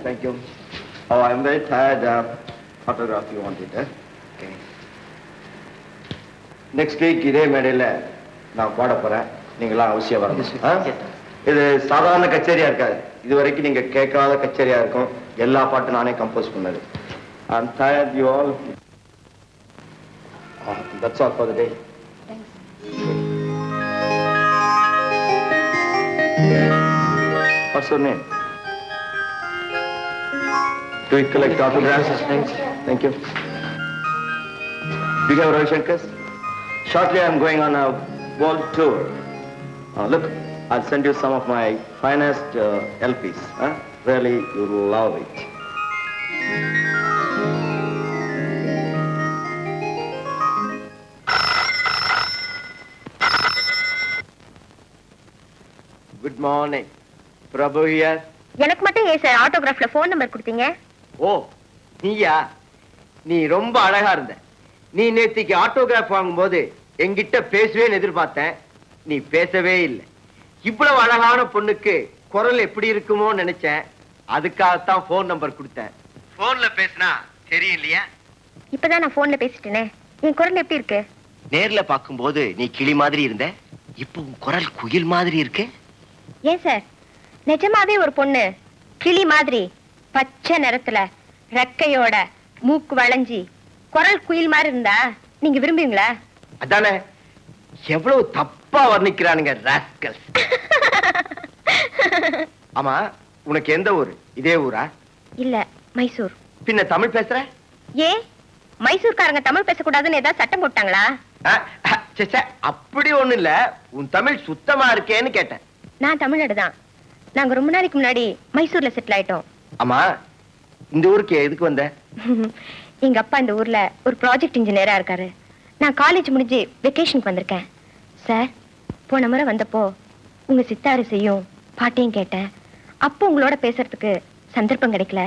thank you. Oh, I'm very tired. Photograph you wanted, eh? Okay. Next week, இதே மேடையில் நான் பாட போறேன். நீங்களாம் அவசியம் வரணும். இது சாதாரண கச்சேரியா இருக்காது. இது வரைக்கும் நீங்க கேட்காத கச்சேரியா இருக்கும். எல்லா பாட்டும் நானே கம்போஸ் பண்ணது. I'm tired, you all. That's all for the day. Thanks. What's your name? Do you collect autographs? Thanks. Thank you. Do you have Ravi Shankar? Shortly I'm going on a world tour. Look, I'll send you some of my finest LPs. Really, you'll love it. Good morning. Prabhu here. எனக்கு மட்டும் ஏன் sir ஆட்டோகிராஃப்ல phone number கொடுத்தீங்க? ஓ, நீயா? நீ ரொம்ப அழகா இருந்த. நீ நேத்திக்கு ஆட்டோகிராஃப் வாங்கும்போது என்கிட்ட பேசுவேன்னு எதிர்பார்த்தேன். நீ பேசவே இல்லை. இவ்வளவு அழகான பொண்ணுக்கு குரல் எப்படி இருக்குமோ நினைச்சேன். அதுக்காகத்தான் போன் நம்பர் கொடுத்தேன். போன்ல பேசினா தெரியலையா? இப்பதான் நான் போன்ல பேசிட்டேனே. என் குரல் எப்படி இருக்கு? நேர்ல பாக்கும்போது நீ கிளி மாதிரி இருந்த. இப்போ உன் குரல் குயில் மாதிரி இருக்கு. ஏன் சார், நிஜமாவே ஒரு பொண்ணு கிளி மாதிரி பச்சை நிறத்துல ரெக்கையோட மூக்கு வளைஞ்சி குரல் குயில் மாதிரி இருந்தா நீங்க விரும்புவீங்களா? அதானே, எவ்வளவு தப்பா வர்ணிக்கிறானுங்க ராஸ்கல்ஸ். ஆமா, உனக்கு எந்த ஊரு? இதே ஊரா? இல்ல, மைசூர். பின்ன தமிழ் பேசுற? ஏ, மைசூர்காரங்க தமிழ் பேசக்கூடாதுன்னு ஏதாவது சட்டம் போட்டாங்களா? அப்படி ஒண்ணு இல்ல, உன் தமிழ் சுத்தமா இருக்கேன்னு கேட்டேன். நான் தமிழ்நாடு தான். நாங்க ரொம்ப நாளைக்கு முன்னாடி மைசூர்ல செட்டில் ஆயிட்டோம். ஆமா, இந்த ஊருக்கு எதுக்கு வந்த? எங்க அப்பா இந்த ஊர்ல ஒரு ப்ராஜெக்ட் இன்ஜினியரா இருக்காரு. நான் காலேஜ் முடிஞ்சு வெக்கேஷனுக்கு வந்திருக்கேன். சார், போன முறை வந்தப்போ உங்க சித்தாறு செய்யும் பாட்டையும் கேட்டேன். அப்போ உங்களோட பேசுறதுக்கு சந்தர்ப்பம் கிடைக்கல.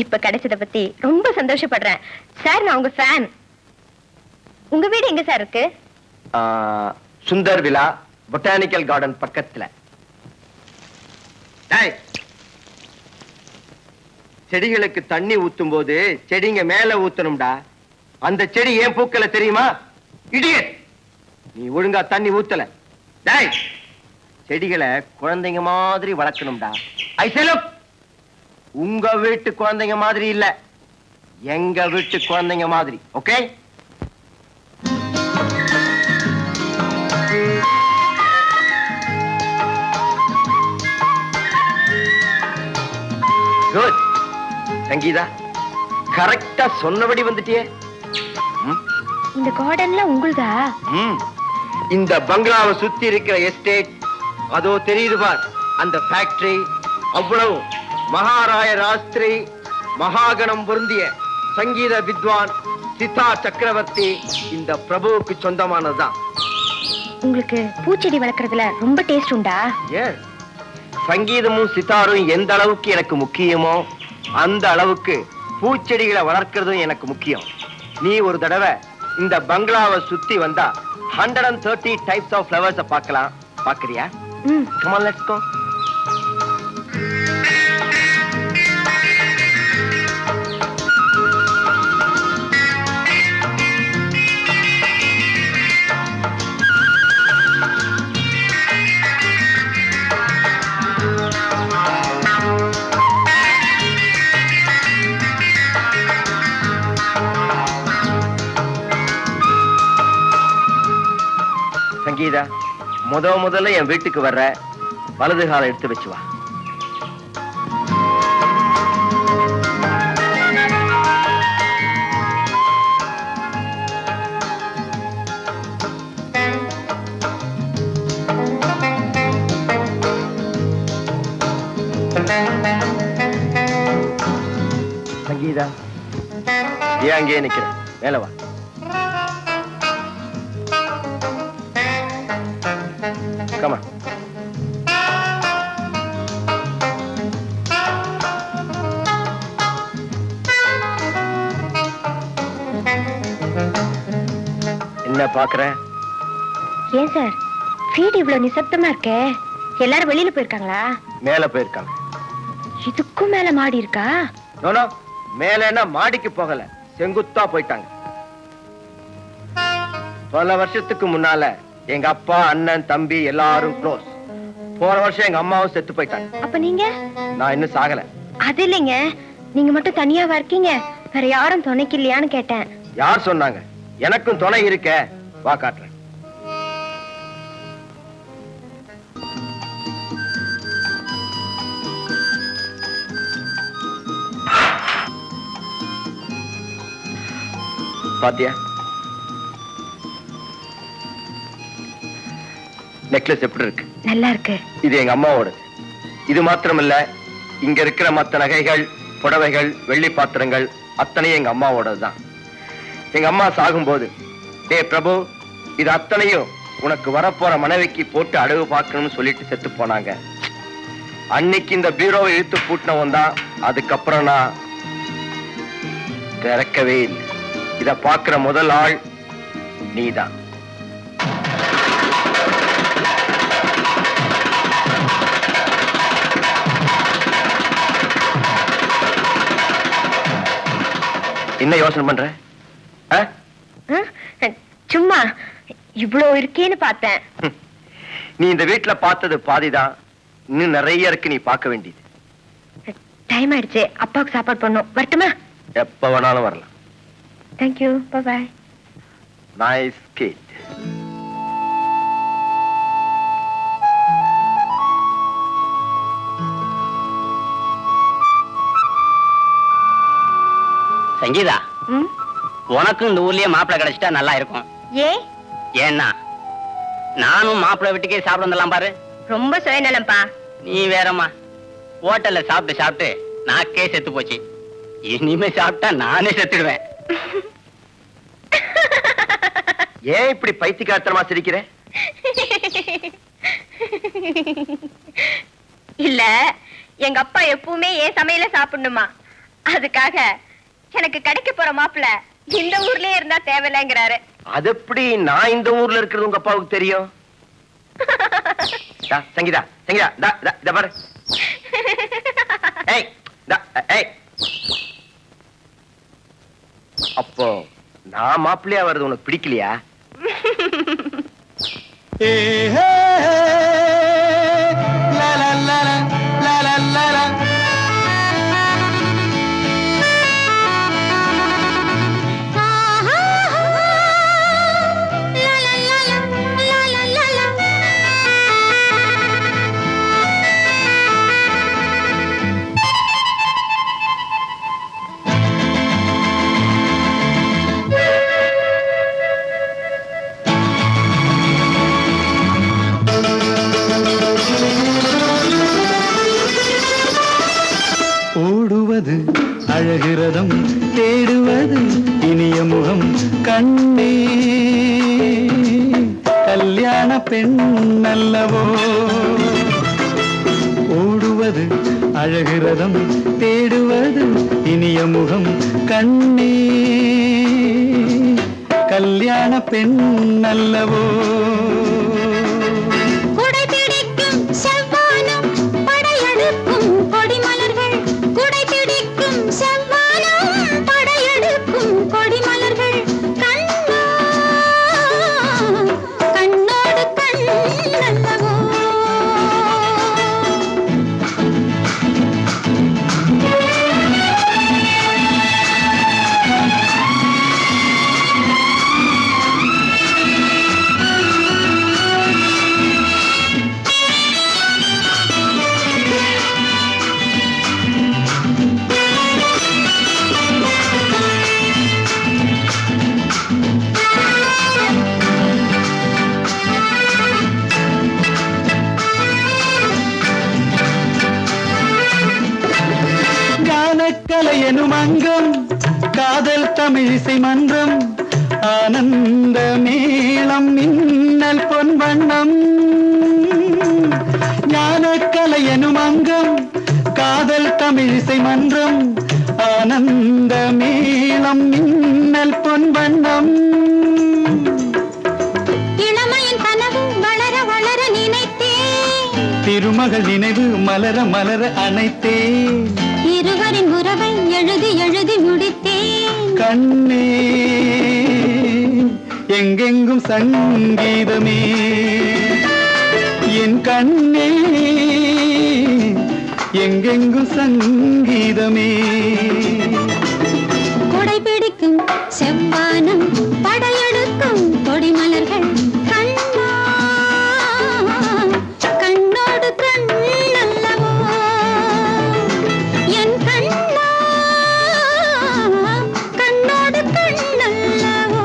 இப்ப கிடைச்சத பத்தி ரொம்ப சந்தோஷப்படுறேன். சார், நான் உங்க ஃபேன். உங்க வீடு எங்க சார் இருக்கு? சுந்தர் விலா, பொட்டானிக்கல் கார்டன் பக்கத்துல. செடிகளுக்கு தண்ணி ஊத்தும் போது செடிங்க மேல ஊத்தணும்டா. அந்த செடி ஏன் பூக்கல தெரியுமா? இடியட், நீ ஒழுங்கா தண்ணி ஊத்தல. செடிகளை குழந்தைங்க மாதிரி வளர்க்கணும்டா. உங்க வீட்டு குழந்தைங்க மாதிரி இல்ல, எங்க வீட்டு குழந்தைங்க மாதிரி. ஓகே? குட். சங்கீதா, கரெக்டா சொன்னபடி வந்துட்டியே. இந்த கார்டன்ல உங்களுதா? இந்த பங்களாவை சுத்தி இருக்கிற எஸ்டேட், அதோ தெரியுது பார் அந்த ஃபேக்டரி, அவ்வளவு மகாராய ராஸ்திரி மகாகணம் பொருந்திய சங்கீத வித்வான் சிதா சக்கரவர்த்தி இந்த பிரபுவுக்கு சொந்தமானதுதான். உங்களுக்கு பூச்செடி வளர்க்கறதுல ரொம்ப டேஸ்ட் உண்டா? சங்கீதமும் சித்தாரும் எந்த அளவுக்கு எனக்கு முக்கியமோ அந்த அளவுக்கு பூச்செடிகளை வளர்க்கறதும் எனக்கு முக்கியம். நீ ஒரு தடவை இந்த பங்களாவை சுத்தி வந்தா 130 டைப்ஸ் ஆஃப் ஃப்ளவர்ஸ் பார்க்கலாம். பாக்குறியா? Come on, let's go. Sangeetha, முதல்ல என் வீட்டுக்கு வர்ற வலது காலை எடுத்து வச்சு வா. சங்கீதா, ஏன் அங்கேயே நிக்கிற? மேல வா. Come on. என்ன பாக்குற? ஏன் சார், வீடு இவ்வளவு நிசப்தமா இருக்கே? எல்லாரும் வெளியில போயிருக்காங்களா? மேல போயிருக்காங்க. இதுக்கும் மேல மாடி இருக்கா? நோனோ, மேலேன்னா மாடிக்கு போகல, செங்குத்தா போயிட்டாங்க. பல வருஷத்துக்கு முன்னால எங்க அப்பா, அண்ணன், தம்பி எல்லாரும் க்ளோஸ். போன வருஷம் எங்க அம்மாவும் செத்து போயிட்டாங்க. அப்ப நீங்க? நான் இன்னும் சாகல. அது இல்லைங்க, நீங்க மட்டும் தனியாவா இருக்கீங்க? வேற யாரும் துணைக்கு இல்லையான்னு கேட்டேன். யார் சொன்னாங்க? எனக்கும் துணை இருக்க. வா காட்டுறேன். பாத்தியா நெக்லஸ் எப்படி இருக்கு? நல்லா இருக்கு. இது எங்க அம்மாவோட. இது மாத்திரமல்ல, இங்க இருக்கிற மத்த நகைகள், புடவைகள், வெள்ளி பாத்திரங்கள் அத்தனையும் எங்க அம்மாவோடதுதான். எங்க அம்மா சாகும்போது, டே பிரபு, இது அத்தனையும் உனக்கு வரப்போற மனைவிக்கு போட்டு அடகு பார்க்கணும்னு சொல்லிட்டு செத்து போனாங்க. அன்னைக்கு இந்த பீரோவை இழுத்து பூட்டினவன் தான். அதுக்கப்புறம் நான் திறக்கவே இல்லை. இத பாக்குற முதல் ஆள் நீதான். என்ன யோசனை பண்ற? சும்மா இவ்வளவு இருக்கேன்னு பார்த்தேன். நீ இந்த வீட்டுல பார்த்தது பாதிதான். இன்னும் நிறைய இருக்கு நீ பார்க்க வேண்டியது. டைம் ஆயிடுச்சு, அப்பாவுக்கு சாப்பாடு பண்ணும். வரட்டுமா? எப்ப வேணாலும் வரலாம். Thank you. Bye bye. Nice kid. Sangeetha, உனக்கும் இந்த ஊர்லயே மாப்பிள்ளை கிடைச்சிட்டா நல்லா இருக்கும். ஏன்னா நானும் மாப்பிள்ளை வீட்டுக்கே சாப்பிட வந்துடலாம் பாரு. ரொம்ப சுயநலம்பா. நீ வேறம்மா, ஹோட்டல்ல சாப்பிட்டு சாப்பிட்டு நாக்கே செத்து போச்சு. இனிமே சாப்பிட்டா நானே செத்துடுவேன். ஏன் இப்படி பைத்தியக்காரத்தனமா சிரிக்கிற? இல்ல, எங்க அப்பா எப்பவுமே ஏன் சமையல சாப்பிடணுமா, அதுக்காக எனக்கு கிடைக்க போற மாப்பிள்ள இந்த ஊர்லயே இருந்தா தேவையில்லைங்கிறாரு. அது எப்படி நான் இந்த ஊர்ல இருக்கிறது உங்க அப்பாவுக்கு தெரியும்? சங்கீதா, சங்கீதா, பாரு. அப்போ நான் மாப்பிள்ளையா வர்றது உனக்கு பிடிக்கலையா? ஓடுவது அழகிறதம், தேடுவது இனிய முகம் கண்ணே, கல்யாண பெண் அல்லவோ. ஓடுவது அழகிறதம், தேடுவது இனிய முகம் கண்ணே, கல்யாண பெண் அல்லவோ. கலை எனும் அங்கம், காதல் தமிழிசை மன்றம், ஆனந்த மேளம், மின்னல் பொன் வண்ணம். ஞானக்கலை எனும் அங்கம், காதல் தமிழிசை மன்றம், ஆனந்த மேளம், மின்னல் பொன் வண்ணம். இளமையின் கனவு வளர வளர நினைத்தேன், திரு திருமகள் நினைவு மலர மலர அணைத்தேன். இருவரின் உறவை எழுதி எழுதி முடித்தேன். கண்ணே எங்கெங்கும் சங்கீதமே, என் கண்ணே எங்கெங்கும் சங்கீதமே. கொடை பிடிக்கும் செவ்வானம் படையெடுக்கும் கொடிமலர்கள் கண்ணா கண்ணோடு கண்ணல்லவோ என் கண்ணா கண்ணோடு கண்ணல்லவோ.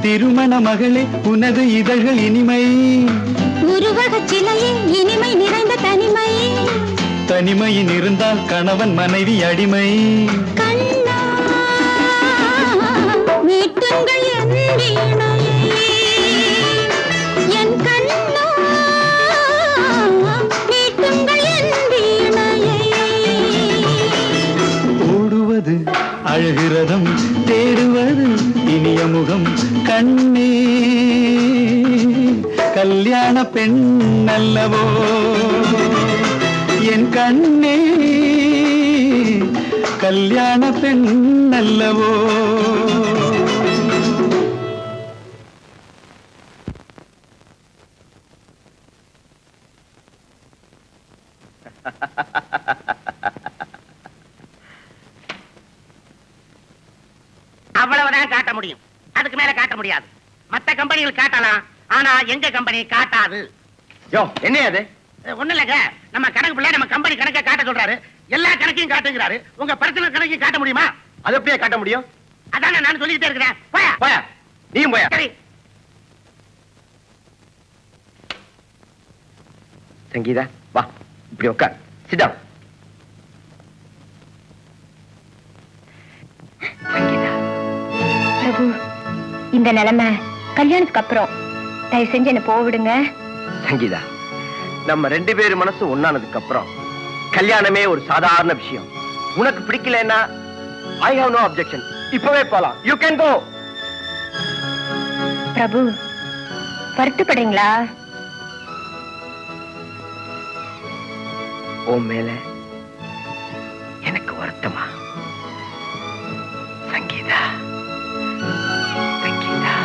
திருமண மகளே உனது இதழ்கள் இனிமை, உருவகச் சிலையே இனிமை நிறைந்த தனிமை. தனிமையின் இருந்தால் கணவன் மனைவி அடிமை. கண்ணா மீட்டுங்கள் என் வீணையை, என் கண்ணா மீட்டுங்கள் என் வீணையை. ஓடுவது அழகிறதம், தேடுவது இனிய முகம். கண்ணே கல்யாண பெண் அல்லவோ என் கண்ணே கல்யாண பெண் அல்லவோ. அவ்வளவுதான் காட்ட முடியும், அதுக்கு மேல காட்ட முடியாது. மத்த கம்பெனிகள் காட்டலாம், ஆனா எங்க கம்பெனி காட்டாது. யோ என்ன அது? ஒண்ணு இல்லங்க, நம்ம கணக்கு பிள்ளை நம்ம கம்பெனி கணக்கை காட்ட சொல்றாரு. எல்லா கணக்கையும் காட்டுங்கிறாரு. உங்க பர்சனல் கணக்கையும் காட்ட முடியுமா? அது எப்படியே காட்ட முடியும்? அதான் நான் சொல்லிக்கிட்டே இருக்கிறேன். போயா போயா, நீயும் போயா. சரி. சங்கீதா வா, இப்படி உட்கார். Sit down. சங்கீதா, பிரபு, இந்த நிலைமை கல்யாணத்துக்கு அப்புறம் தயவு செஞ்சு என்ன போவிடுங்க. சங்கீதா, நம்ம ரெண்டு பேரும் மனசு ஒண்ணானதுக்கு அப்புறம் கல்யாணமே ஒரு சாதாரண விஷயம். உனக்கு பிடிக்கலன்னா ஐ ஹவ் நோ அப்செக்ஷன். இப்பவே போலாம். You can go. பிரபு, வருத்தப்படுறீங்களா? உன் மேல எனக்கு வருத்தமா? சங்கீதா, சங்கீதா.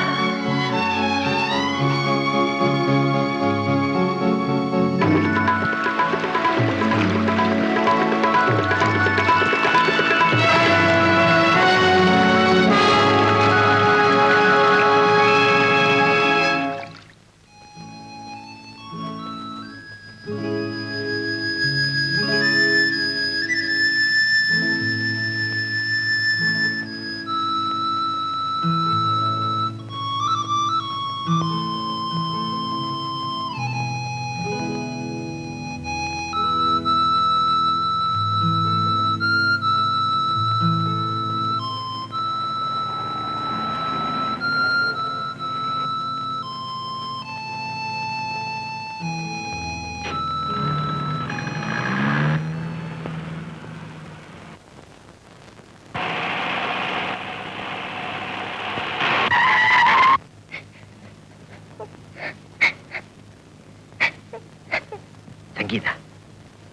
சங்கீதா,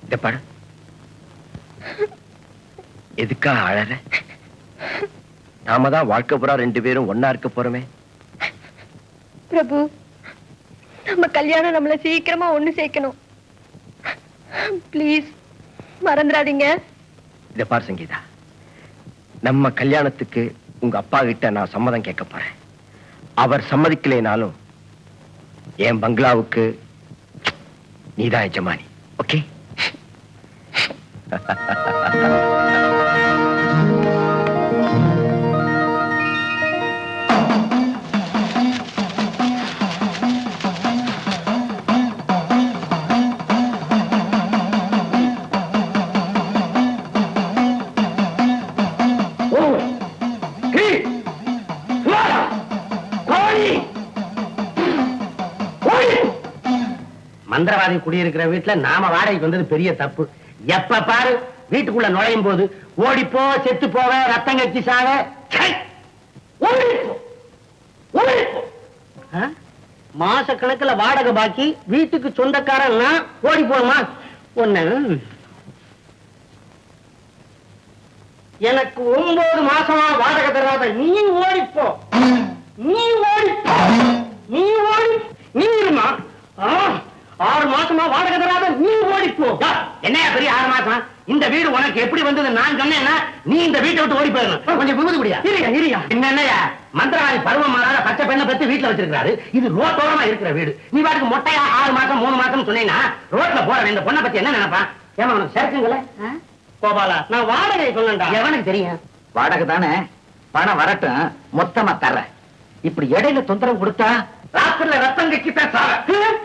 இத பாரு. எதுக்கா அழற? நாம தான் வாழ்க்கை பூரா ரெண்டு பேரும் ஒன்னா இருக்க போறோமே. பிரபு, நம்ம கல்யாணம் நம்மள சீக்கிரமா ஒண்ணு சேர்க்கணும். ப்ளீஸ் மறந்துடாதீங்க. இத பாரு சங்கீதா, நம்ம கல்யாணத்துக்கு உங்க அப்பா கிட்ட நான் சம்மதம் கேட்க போறேன். அவர் சம்மதிக்கலைனாலும் என் பங்களாவுக்கு நீதான் எஜமானி. ஓகே? மந்திரவாதி குடியிருக்கிற வீட்டுல நாம வாடகைக்கு வந்தது பெரிய தப்பு. எப்ப பாரு வீட்டுக்குள்ள நுழையும் போது ஓடிப்போ, செத்து போவ, ரத்தம் கட்சி சாவ. மாச கணக்குல வாடகை பாக்கி, வீட்டுக்கு சொந்தக்காரன் நான் ஓடி போணுமா? ஒண்ணு எனக்கு 9 மாசமா வாடகை தராத நீ ஓடிப்போ, நீ ஓடிப்போ, நீ ஓடி, நீ இருமா. 6 மாசமா வாடகை தராத நீ ஓடிப்போ. என்னையா பெரிய 6 மாசம்? இந்த வீடு உனக்கு எப்படி வந்தது நான் சொன்னேன்னா நீ இந்த வீட்டை விட்டு ஓடி போயிடணும். கொஞ்சம் விபத்து முடியா? இரியா என்னையா மந்திரவாதி பருவம் மாறாத பச்சை பெண்ணை பத்தி வீட்டுல வச்சிருக்காரு. இது ரோட்டோரமா இருக்கிற வீடு. நீ வாட்டுக்கு மொட்டையா 6 மாசம் 3 மாசம் சொன்னீங்கன்னா ரோட்ல போற இந்த பொண்ணை பத்தி என்ன நினைப்பான்? ஏமா உனக்கு சேர்க்குங்களே கோபாலா, நான் வாடகை சொன்னேன்டா. எவனுக்கு தெரியும்? வாடகை தானே, பணம் வரட்டும், மொத்தமா தர்றேன். இப்படி இடையில தொந்தரவு கொடுத்தா ராத்திரில ரத்தம் கட்சித்தான் சாவ.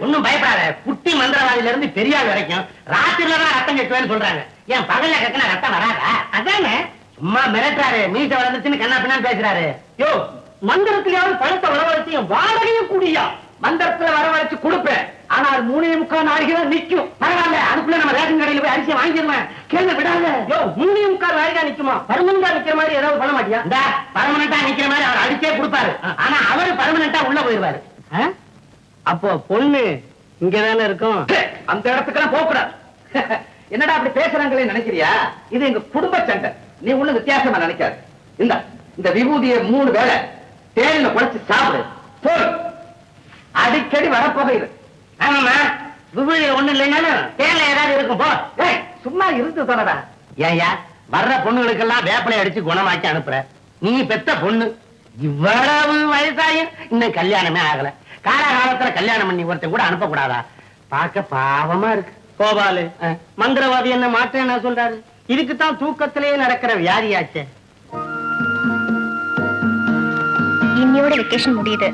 ஒன்னும் பயப்படாத. குட்டி மந்திரவாதியில இருந்து பெரியாள் வரைக்கும் ராத்திரில தான் ரத்தம் கட்டுவேன்னு சொல்றாங்க. ஏன் பகல்ல கட்டினா ரத்தம் வராதா? அதானே. சும்மா மிரட்டுறாரு, மீச வளர்ந்துச்சுன்னு கண்ணா பின்னா பேசுறாரு. யோ, மந்திரத்திலேயாவது பணத்தை வரவழைச்சு வாடகையும் கூடியா? மந்திரத்துல வரவழைச்சு கொடுப்பேன், ஆனால் 3.25 நாளைக்கு நிக்கும். பரவாயில்ல, அதுக்குள்ள நம்ம ரேஷன் கடையில போய் அரிசியை வாங்கிடுவேன். கேள்வி விடாத. யோ, 3.25 நாளைக்கா நிக்குமா? பர்மனண்டா நிக்கிற மாதிரி ஏதாவது பண்ண மாட்டியா? பர்மனண்டா நிக்கிற மாதிரி அவர் அடிச்சே கொடுப்பாரு. ஆனா அவரு பர்மனண்டா உள்ள போயிருவாரு. அப்போ பொண்ணு இங்கதானே இருக்கும். அந்த இடத்துக்கெல்லாம் போக கூடாது. என்னடா அப்படி பேசுறாங்களே நினைக்கிறியா? இது எங்க குடும்ப சண்டை. நீ ஒண்ணு வித்தியாசமா நினைக்காது. இந்த விபூதியை 3 வேளை தேனில குழைச்சு சாப்பிடு. போய் அடிக்கடி வரப்போகுது. ஆமாமா, விபூதி ஒண்ணு இல்லைன்னாலும் தேன்ல ஏதாவது இருக்கும். போ. சும்மா இருந்து தோணடா. ஏயா வர்ற பொண்ணுகளுக்கெல்லாம் வேப்பலை அடிச்சு குணமாக்கி அனுப்புற. நீ பெத்த பொண்ணு, இவ்வளவு வயசாயும் இன்னும் கல்யாணமே ஆகல. காலகாலத்துல கல்யாணம் பண்ணி ஒருத்தன் கூட அனுப்ப கூடாதா? பார்க்க பாவமா இருக்கு. கோபாலு, மந்திரவாதி என்ன மாற்ற என்ன சொல்றாரு? இதுக்குத்தான் தூக்கத்திலேயே நடக்கிற வியாதியாச்சே. இன்னையோட வெக்கேஷன் முடியுது.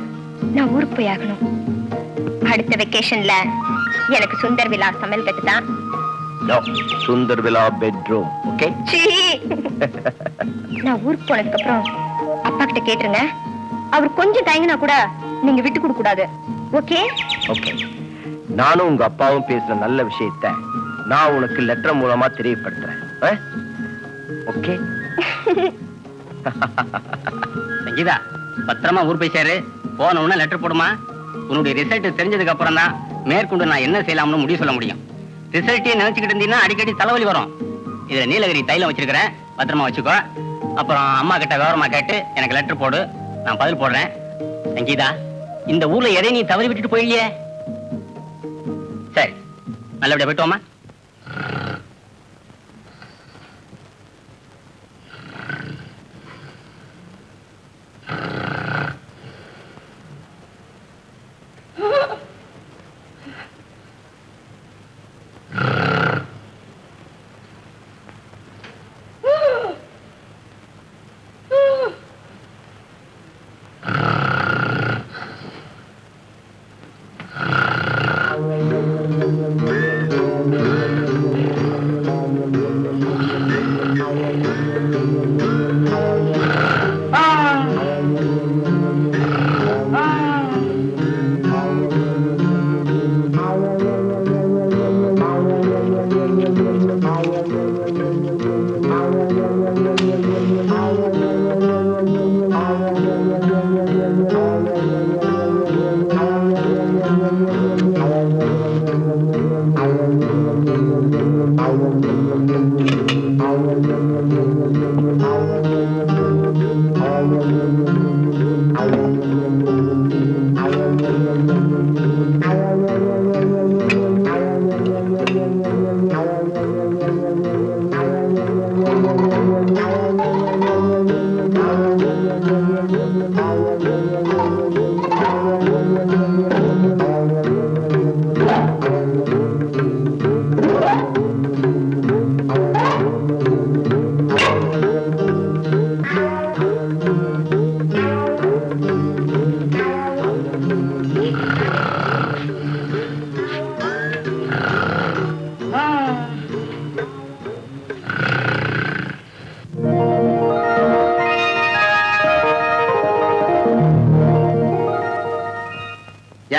நான் ஊருக்கு போய் ஆகணும். அடுத்த வெக்கேஷன்ல எனக்கு சுந்தர் விழா சமையல் கட்டு தான். சுந்தர் விழா பெட்ரூம். ஓகே? நான் ஊருக்கு போனதுக்கு அப்புறம் அப்பா கிட்ட கேட்டுருங்க. அவர் கொஞ்சம் தயங்கினா கூட நீங்க விட்டு கொடுக்க கூடாது. ஓகே? ஓகே. நானும் உங்க அப்பாவும் பேசுற நல்ல விஷயத்தை நான் உனக்கு லெட்டர் மூலமா தெரியப்படுத்துறேன். ஓகே? சங்கீதா, பத்திரமா ஊர் போய் சேரு. போன உடனே லெட்டர் போடுமா. உன்னுடைய ரிசல்ட் தெரிஞ்சதுக்கு அப்புறம் தான் மேற்கொண்டு நான் என்ன செய்யலாம்னு முடிவு சொல்ல முடியும். ரிசல்ட்டே நினைச்சுக்கிட்டு இருந்தீங்கன்னா அடிக்கடி தலைவலி வரும். இதுல நீலகிரி தைலம் வச்சிருக்கிறேன், பத்திரமா வச்சுக்கோ. அப்புறம் அம்மா கிட்ட விவரமா கேட்டு எனக்கு லெட்டர் போடு, நான் பதில் போடுறேன். சங்கீதா, இந்த ஊர்ல எதை நீ தவறி விட்டுட்டு போயிலையே? சரி, நல்லபடியா போயிட்டோமா?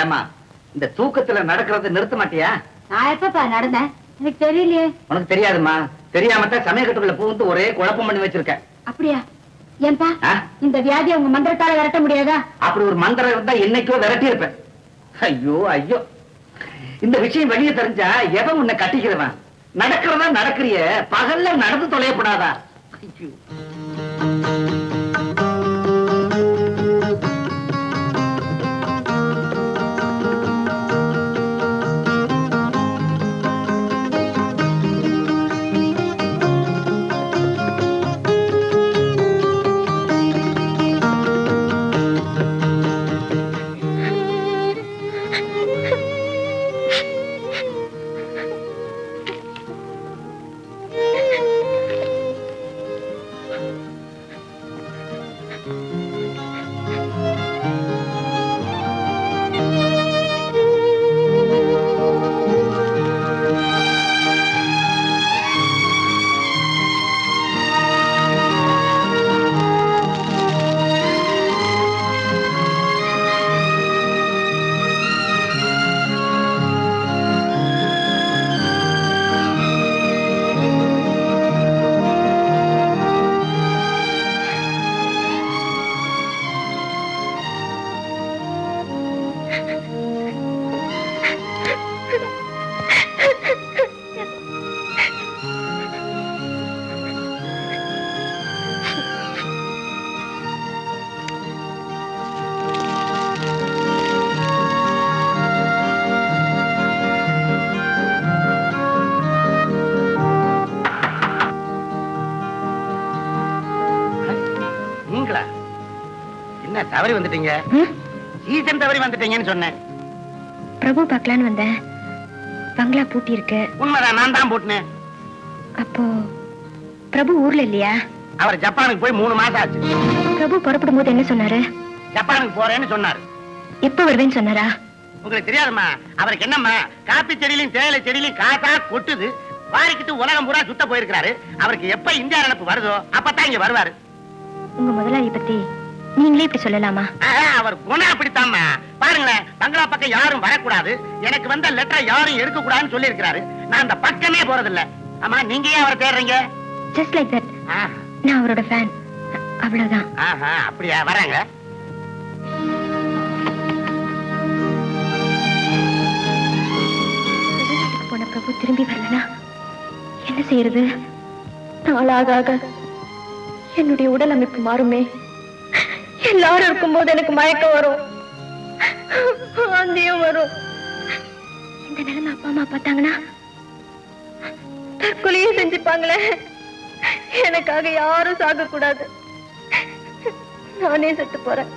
ஏமா இந்த தூக்கத்துல நடக்கிறது நிறுத்த மாட்டியா? நான் எப்பப்பா நடந்தேன்? எனக்கு தெரியலையே. உனக்கு தெரியாதுமா? தெரியாமத்தான் சமயக்கட்டுக்குள்ள பூந்து ஒரே குழப்பம் பண்ணி வச்சிருக்க. அப்படியா? ஏன்பா ஆ? இந்த வியாதியை உங்க மந்திரத்தால விரட்ட முடியாதா? அப்படி ஒரு மந்திரம் இருந்தா என்னைக்கோ விரட்டி இருப்பேன். ஐயோ ஐயோ, இந்த விஷயம் வெளியே தெரிஞ்சா எவன் உன்னை கட்டிக்கிறவன்? நடக்கிறதா நடக்கிறிய, பகல்ல நடந்து தொலையப்படாதா? ஐயோ. நீங்களா? என்ன தவறி வந்துட்டீங்க? சீசன் தவறி வந்துட்டீங்கன்னு சொன்னேன். பிரபு பார்க்கலான்னு வந்தேன். பங்களா பூட்டி இருக்கு. உண்மைதான், நான் தான் போட்டுனேன். அப்போ பிரபு ஊர்ல இல்லையா? அவர் ஜப்பானுக்கு போய் 3 மாசம் ஆச்சு. பிரபு புறப்படும் போது என்ன சொன்னாரு? ஜப்பானுக்கு போறேன்னு சொன்னாரு. எப்ப வருவேன்னு சொன்னாரா? உங்களுக்கு தெரியாதுமா, அவருக்கு என்னம்மா, காப்பி செடியிலும் தேயிலை செடியிலும் காசா கொட்டுது. வாரிக்கிட்டு உலகம் பூரா சுத்த போயிருக்கிறாரு. அவருக்கு எப்ப இந்தியா நினைப்பு வருதோ அப்பதான் இங்க வருவாரு. உங்க முதலாளி பத்தி நீங்களே இப்படி சொல்லலாமா? அவர் குணம் அப்படித்தாம்மா. பாருங்களேன், பங்களா பக்கம் யாரும் வரக்கூடாது, எனக்கு வந்த லெட்டரை யாரும் எடுக்க கூடாதுன்னு சொல்லி இருக்கிறாரு. நான் அந்த பக்கமே போறதில்ல. ஆமா, நீங்க ஏன் அவரை தேடுறீங்க? Just like that. நான் அவரோட ஃபேன், அவ்வளவுதான். அப்படியா? வராங்க. வெளிநாட்டுக்கு போன பிரபு திரும்பி வரலனா என்ன செய்யறது? நாளாக என்னுடைய உடல் அமைப்பு மாறுமே. எல்லாரும் இருக்கும்போது எனக்கு மயக்கம் வரும், வாந்தியும் வரும். இந்த நிலைமை அப்பா அம்மா பார்த்தாங்கன்னா தற்கொலையே செஞ்சுப்பாங்களே. எனக்காக யாரும் சாக கூடாது. நானே செத்து போறேன்.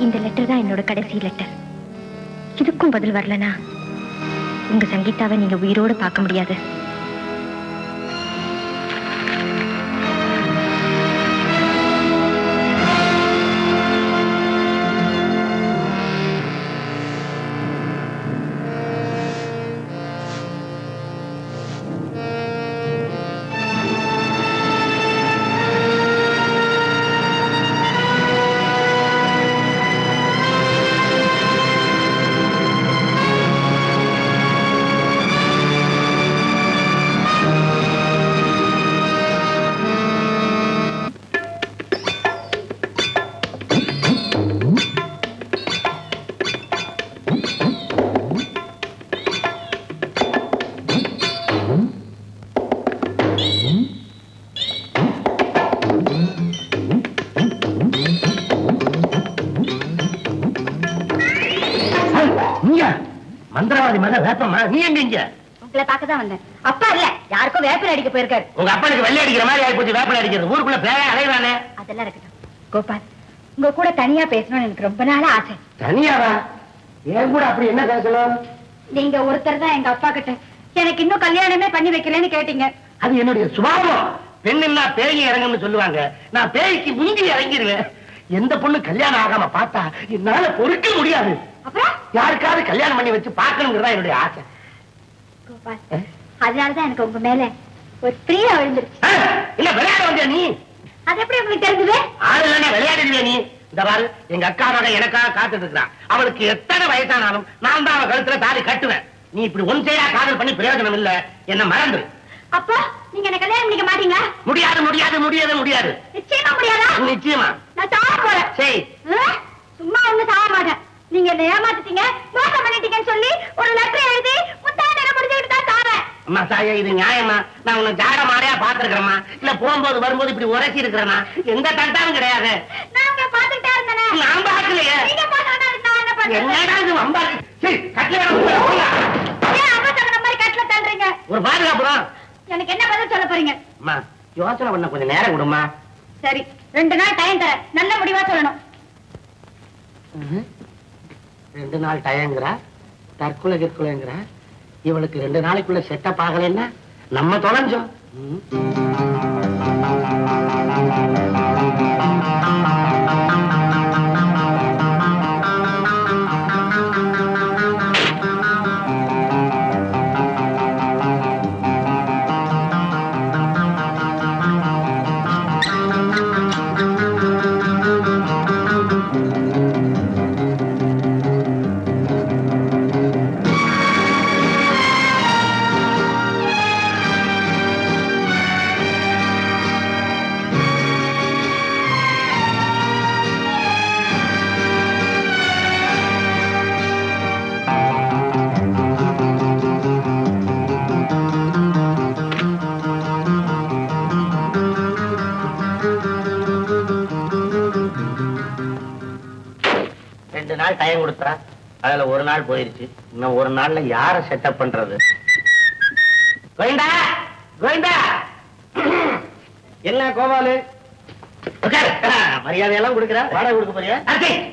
இந்த லெட்டர் தான் என்னோட கடைசி லெட்டர். இதுக்கும் பதில் வரலனா உங்க சங்கீதாவை நீங்க உயிரோடு பார்க்க முடியாது. மகன் வேப்பம்மா, நீ எங்க இங்க? உங்களை பார்க்க தான் வந்தேன். அப்பா இல்ல, யாருக்கோ வேப்பிலை அடிக்க போயிருக்காரு. உங்க அப்பனுக்கு வெள்ளை அடிக்கிற மாதிரி ஆகி போச்சு. வேப்பிலை அடிக்கிறது ஊருக்குள்ள பேர அலைவானே. அதெல்லாம் இருக்கட்டும். கோபால், உங்க கூட தனியா பேசணும்னு எனக்கு ரொம்ப நாளா ஆசை. தனியாவா? ஏன் கூட அப்படி என்ன பேசணும்? நீங்க ஒருத்தர் தான் எங்க அப்பா கிட்ட எனக்கு இன்னும் கல்யாணமே பண்ணி வைக்கிறேன்னு கேட்டீங்க. அது என்னுடைய சுபாவம். பெண்ணுன்னா பேய் இறங்கும்னு சொல்லுவாங்க. நான் பேய்க்கு முந்தி இறங்கிடுவேன். எந்த பொண்ணு கல்யாணம் ஆகாம பார்த்தா என்னால பொறுக்க முடியாது. அப்புறம் யாருக்காவது கல்யாணம் பண்ணி வச்சு பார்க்கணுங்கிறதா என்னுடைய ஆசை. கோபால், அதனாலதான் எனக்கு உங்க மேல ஒரு பிரியா விழுந்துருச்சு. இல்ல விளையாட வந்தியா நீ? அது எப்படி உங்களுக்கு தெரிஞ்சது? ஆள் இல்லைன்னா விளையாடுவியா நீ? இந்த பாரு, எங்க அக்காவோட எனக்காக காத்துட்டு இருக்கிறான். அவளுக்கு எத்தனை வயசானாலும் நான் தான் அவன் கழுத்துல தாலி கட்டுவேன். நீ இப்படி ஒன் சைடா காதல் பண்ணி பிரயோஜனம் இல்ல. என்ன மறந்து. அப்பா, நீங்க என்ன கல்யாணம் பண்ணிக்க மாட்டீங்களா? முடியாது முடியாது முடியாது முடியாது. நிச்சயமா முடியாதா? நிச்சயமா. நான் சாக போறேன். சரி, சும்மா ஒண்ணு சாக மாட்டேன். நீங்க என்ன ஏமாத்திட்டீங்க, மோசம் பண்ணிட்டீங்கன்னு சொல்லி ஒரு லெட்டர் எழுதி முத்தான முடிஞ்சுக்கிட்டு தான் சாவேன். அம்மா தாயா, இது நியாயமா? நான் உன்னை ஜாட மாடையா பாத்துருக்கிறேம்மா. இல்ல போகும்போது வரும்போது இப்படி உரைச்சி இருக்கிறேன்னா எந்த தண்டாவும் கிடையாது. நான் உங்களை பாத்துக்கிட்டே இருந்தேனே. நான் பாக்கலையே. நீங்க பாத்தா நான் என்ன பண்றேன்? என்னடா இது வம்பா இருக்கு? சரி, கட்டில ஏன் அம்மா சொன்ன மாதிரி கட்டில தள்ளுறீங்க? ஒரு பாதுகாப்புதான். எனக்கு என்ன பதில் சொல்ல போறீங்க? அம்மா, யோசனை பண்ண கொஞ்சம் நேரம் கொடுமா. சரி, 2 நாள் டைம் தரேன். நல்ல முடிவா சொல்லணும். 2 நாள் டயங்கிறா, தற்கொலை கிற்கொலைங்கிறா. இவளுக்கு 2 நாளைக்குள்ள செட்டப் ஆகலைன்னா நம்ம தொலைஞ்சோம். டைம் கொடுத்தா அதுல ஒரு நாள் போயிருச்சு. இன்னும் ஒரு நாள்ல யார செட்டப் பண்றது? கோவிந்தா, கோவிந்தா. என்ன கோபாலு? மரியாதை எல்லாம் கொடுக்குற? வாடகை கொடுக்க போறியா?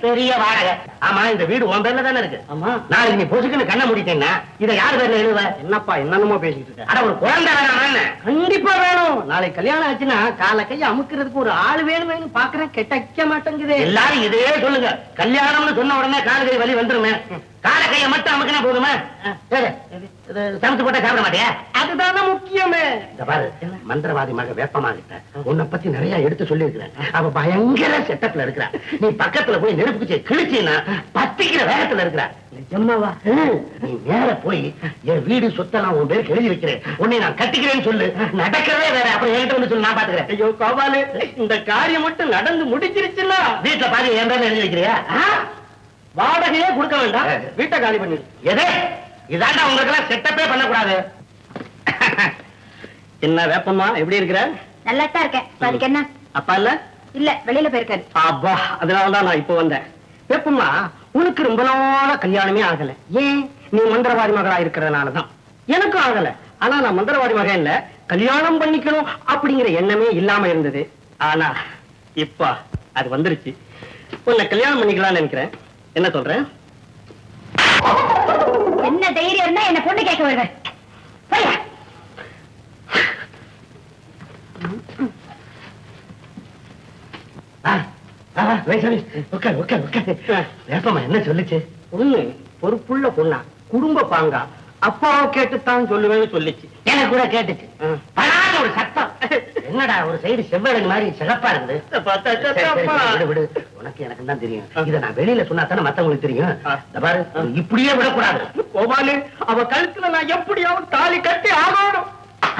பெரிய வாடகை. ஆமா, இந்த வீடு உன் பேர்ல தானே இருக்கு. ஆமா. நாளைக்கு நீ பொசுக்குன்னு கண்ண முடிட்டேன்னா இதை யார் பேர்ல எழுதுவ? என்னப்பா என்னென்னமோ பேசிட்டு இருக்க? அட, ஒரு குழந்தை வேணாம். கண்டிப்பா வேணும். நாளைக்கு கல்யாணம் ஆச்சுன்னா கால கையை அமுக்கிறதுக்கு ஒரு ஆள் வேணும்னு பாக்குறேன். கெட்ட மாட்டேங்குது. எல்லாரும் இதே சொல்லுங்க. கல்யாணம்னு சொன்ன உடனே கால கை வலி வந்துருமே. கால கையை மட்டும் அமுக்கினா போதுமா? சமைச்சு போட்டா சாப்பிட மாட்டியா? அதுதானே முக்கியமே. இந்த பாரு, மந்திரவாதி மக வேப்பமாகிட்ட உன்னை பத்தி நிறைய எடுத்து சொல்லி இருக்கிறேன். அவ பயங்கர செட்டப்ல இருக்கிறா. நீ பக்கத்துல போய் நெருப்புக்குச்சி கிழிச்சின்னா பத்திக்கிற வேகத்துல இருக்கிறா. நிஜமாவா? நீ நேர போய் என் வீடு சொத்தெல்லாம் உன் பேருக்கு எழுதி வைக்கிறேன், உன்னை நான் கட்டிக்கிறேன்னு சொல்லு. நடக்கிறதே வேற. அப்புறம் என்கிட்ட வந்து சொல்லு, நான் பாத்துக்கிறேன். ஐயோ கோபாலு, இந்த காரியம் மட்டும் நடந்து முடிச்சிருச்சுன்னா வீட்டுல பாதி என் பேர்ல எழுதி வைக்கிறியா? வாடகையே கொடுக்க வேண்டாம், வீட்டை காலி பண்ணிடு. எதே இதாண்டா உங்களுக்கு எல்லாம் செட்டப்பே பண்ணக்கூடாது. என்ன வேப்பம்மா, எப்படி இருக்கிற? நல்லா தான் இருக்கேன். அதுக்கு என்ன? அப்பா இல்ல? இல்ல, வெளியில போயிருக்காரு. அப்பா, அதனாலதான் நான் இப்ப வந்தேன். வேப்பம்மா, உனக்கு ரொம்ப நாளா கல்யாணமே ஆகல. ஏன்? நீ மந்திரவாதி மகளா இருக்கிறதுனாலதான். எனக்கும் ஆகல. ஆனா நான் மந்திரவாதி மகன் இல்ல, கல்யாணம் பண்ணிக்கணும் அப்படிங்கிற எண்ணமே இல்லாம இருந்தது. ஆனா இப்ப அது வந்துருச்சு. உன்னை கல்யாணம் பண்ணிக்கலாம்னு நினைக்கிறேன். என்ன சொல்றேன்? என்ன தைரியம் இருந்தா என்ன பொண்ணு கேட்க வருவேன். வேப்பமா என்ன சொல்லுச்சு? பொண்ணு பொறுப்புள்ள பொண்ணா, குடும்ப பாங்கா, அப்பாவை கேட்டுத்தான் சொல்லுவேன்னு சொல்லிச்சு. எனக்கு கூட கேட்டுச்சு. ஒரு சத்தம். என்னடா ஒரு சைடு செவ்வழகு மாதிரி சிறப்பா இருக்குது. விடு, உனக்கு எனக்கு தான் தெரியும். இதை நான் வெளியில சொன்னா தானே மத்தவங்களுக்கு தெரியும். பாரு, இப்படியே விடக்கூடாது. கோபாலு, அவ கழுத்துல நான் எப்படியாவது தாலி கட்டி ஆகணும்.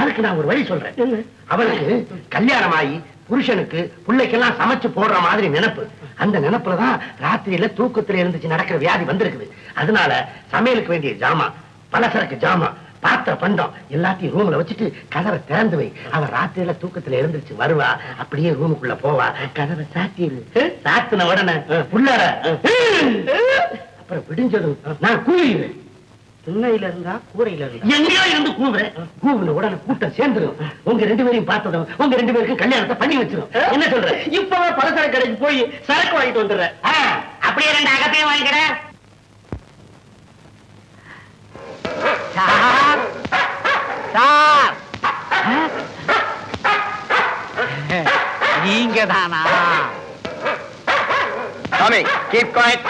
அதுக்கு நான் ஒரு வழி சொல்றேன். அவளுக்கு கல்யாணம் ஆகி புருஷனுக்கு பிள்ளைக்கெல்லாம் சமைச்சு போடுற மாதிரி நினைப்பு. அந்த நினைப்புலதான் ராத்திரியில தூக்கத்துல இருந்துச்சு நடக்கிற வியாதி வந்திருக்குது. அதனால சமையலுக்கு வேண்டிய ஜாமான், பலசரக்கு ஜாமான், பாத்திர பண்டம் எல்லாத்தையும் ரூம்ல வச்சுட்டு கதவை திறந்து வை. அவ ராத்திரியில தூக்கத்துல எழுந்திருச்சு வருவா. அப்படியே ரூமுக்குள்ள போவா. கதவை சாத்திரு. சாத்தின உடனே உள்ளார. அப்புறம் விடிஞ்சதும் நான் கூறிடுவேன். திண்ணையில இருந்தா கூரையில இருந்தா எங்கேயோ இருந்து கூவுறேன். கூவுன உடனே கூட்டம் சேர்ந்துரும். உங்க 2 பேரையும் பார்த்ததும் உங்க 2 பேருக்கும் கல்யாணத்தை பண்ணி வச்சிரும். என்ன சொல்ற? இப்பவே பலசர கடைக்கு போய் சரக்கு வாங்கிட்டு வந்துடுறேன். அப்படியே 2 அகத்தையும் வாங்கிக்கிறேன். நீங்க தானா? சாமி கீப் குவைட்.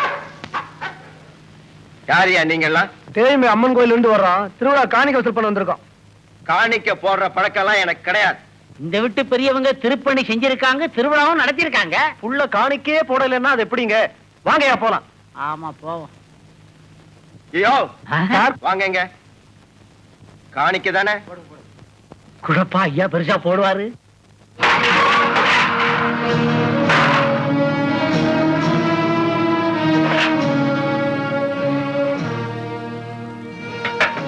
யாரியா நீங்க எல்லாம்? தேய்மை அம்மன் கோயில இருந்து வர்றோம். திருவிழா காணிக்க வசூல் பண்ண வந்திருக்கோம். காணிக்க போடுற பழக்கம் எல்லாம் எனக்கு கிடையாது. இந்த விட்டு பெரியவங்க திருப்பணி செஞ்சிருக்காங்க, திருவிழாவும் நடத்திருக்காங்க. உள்ள காணிக்கே போடலன்னா அது எப்படிங்க? வாங்கயா போலாம். ஆமா போவோம். ஐயோ வாங்கங்க. காணிக்க தானே? குழப்பா ஐயா பெருசா போடுவாரு.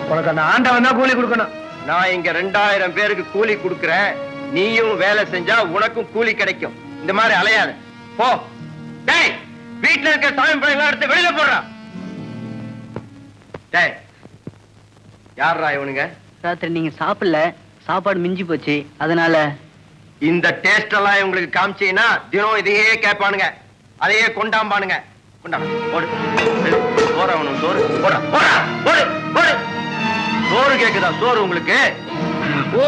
உனக்கு அந்த ஆண்டவன் தான் கூலி கொடுக்கணும். நான் இங்க 2000 பேருக்கு கூலி கொடுக்கிறேன். நீயும் வேலை செஞ்சா உனக்கும் கூலி கிடைக்கும். இந்த மாதிரி அலையாத போ. டேய் வீட்டுல இருக்க சாமி பழங்களை எடுத்து வெளியில போடுறா. டேய் யாரா இவனுங்க? ராத்திரி நீங்க சாப்பிடல, சாப்பாடு மிஞ்சி போச்சு, அதனால இந்த டேஸ்ட் எல்லாம் இவங்களுக்கு காமிச்சீங்கன்னா தினம் இதையே கேட்பானுங்க, அதையே கொண்டாம்பானுங்க. கொண்டாம் போடு சோறு. அவனும் சோறு போடா போடா போடு போடு. சோறு கேக்குதா? சோறு உங்களுக்கு? ஓ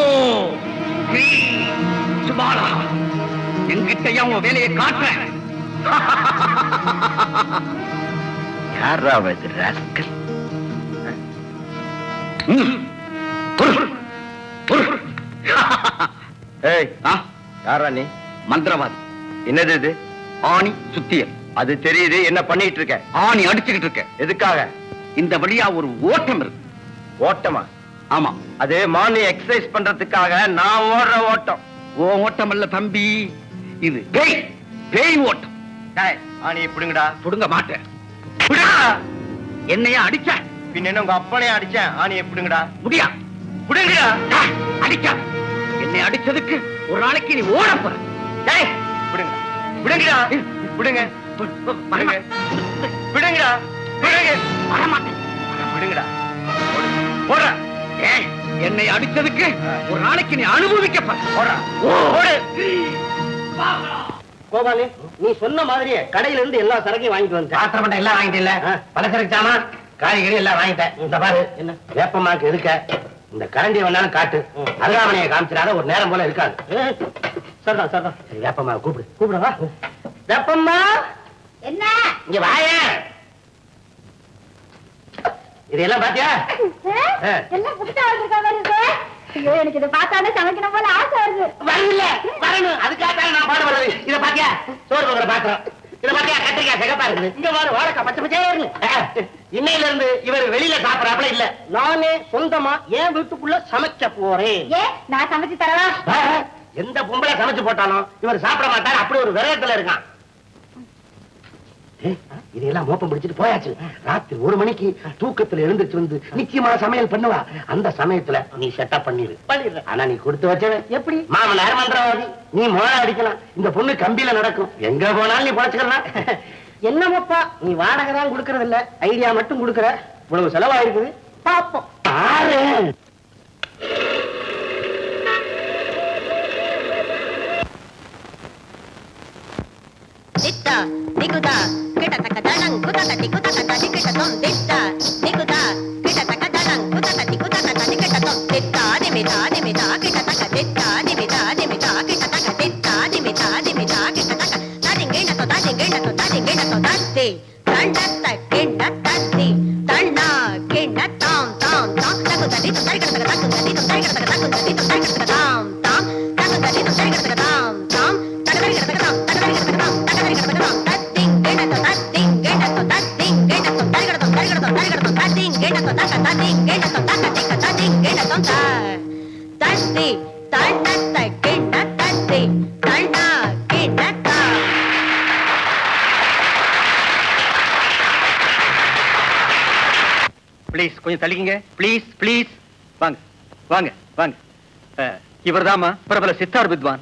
சுபாலா, எங்கிட்ட உன் வேலையை காட்டுறேன். யாராவது ராஸ்கல். ஏய் யாரா நீ? மந்திரவாதி. என்னது இது? ஆணி சுத்தியல். அது தெரியுது. என்ன பண்ணிட்டு இருக்க? ஆணி அடிச்சுக்கிட்டு இருக்க. எதுக்காக? இந்த வழியா ஒரு ஓட்டம் இருக்கு. ஓட்டமா? ஆமா, அது மார்னிங் எக்ஸசைஸ் பண்றதுக்காக நான் ஓடுற ஓட்டம். ஓ ஓட்டம் அல்ல தம்பி, இது பேய் ஓட்டம். ஆணி புடுங்கடா. புடுங்க மாட்டேன். என்னையா அடிச்ச? பின்ன என்ன உங்க அப்பனையே அடிச்சேன். ஆணியை புடுங்கடா. முடியா? புடுங்கடா. அடிச்சா என்னை அடிச்சதுக்கு ஒரு நாளைக்கு நீ ஓட போற. புடுங்க புடுங்கடா. புடுங்க புடுங்க புடுங்கடா. புடுங்க வரமாட்டேன். புடுங்கடா. போடுறா. என்னை அடிச்சதுக்கு ஒரு நாளைக்கு நீ அனுபவிக்க போற. கோபாலு, நீ சொன்ன மாதிரியே கடையில இருந்து எல்லா சரக்கையும் வாங்கிட்டு வந்து. பாத்திரம் எல்லாம் வாங்கிட்டு இல்ல, பலசரக்கு சாமான் காய்கறி எல்லாம் வாங்கிட்டேன். இந்த பாரு, என்ன வேப்பமாக்கு இருக்க, இந்த கரண்டியை வேணாலும் காட்டு. அருகாமனையை காமிச்சிடாத, ஒரு நேரம் போல இருக்காது. சரிதான் சரிதான். சரி, வேப்பம்மா கூப்பிடவா? வேப்பம்மா என்ன? இங்க வாய. இதெல்லாம் பாத்தியா? எல்லாம் புதுசா வந்திருக்கா வருது. ஐயோ, எனக்கு இதை பார்த்தாலே சமைக்கணும் போல ஆசை வருது. வரல வரணும், அதுக்காக நான் பாடுபடுறது. இத பாத்தியா? சோறு போகிற பாத்திரம். இத பாத்தியா? கத்திரிக்காய் சிகப்பா இருக்குது. இங்க பாரு, வாழைக்காய் பச்சை பச்சையா இருக்கு. இன்னையில இருந்து இவர் வெளியில சாப்பிடறாப்ல இல்ல, நானே சொந்தமா என் வீட்டுக்குள்ள சமைக்க போறேன். நான் சமைச்சு தரவா? எந்த பொம்பளை சமைச்சு போட்டாலும் இவர் சாப்பிட மாட்டாரு. அப்படி ஒரு விரதத்துல இருக்கான். இதெல்லாம் மோப்பம் பிடிச்சிட்டு போயாச்சு. ராத்திரி 1 மணிக்கு தூக்கத்துல எழுந்திருச்சு வந்து நிச்சயமா சமையல் பண்ணுவா. அந்த சமயத்துல நீ செட்டப் பண்ணிடு. ஆனா நீ கொடுத்து வச்சவன் எப்படி? மாமனார் மந்திரவாதி, நீ மோள அடிக்கலாம். இந்த பொண்ணு கம்பியில நடக்கும். எங்க போனாலும் நீ பொழைச்சுக்கலாம். என்னமப்பா, நீ வாடகை தான் கொடுக்கறது இல்ல, ஐடியா மட்டும் கொடுக்கற. இவ்வளவு செலவாயிருக்குது. பாப்போம் பாரு. Ditta, dikuda, kita takadalang, kuda tadi kuda tadi kita tom. Ditta, dikuda, kita takadalang, kuda tadi kuda tadi kita tom. Ditta, dimita, kita taka. Ditta, dimita, kita taka. Ditta, dimita, kita taka. Tadingena to, tadingena to, tadi. Tanda takenda tadi. Tanda kenda tom tom tom. Taku tadi to tadi kita taku tadi to tadi kita taku tadi to tadi kita tom tom. Taku tadi to tadi kita tom tom. Taku tadi kita tom. Please கொஞ்சம் தள்ளிக்கங்க. Please please. வாங்க வாங்க வாங்க. இவர்தாமா பிரபல சித்தார் வித்வான்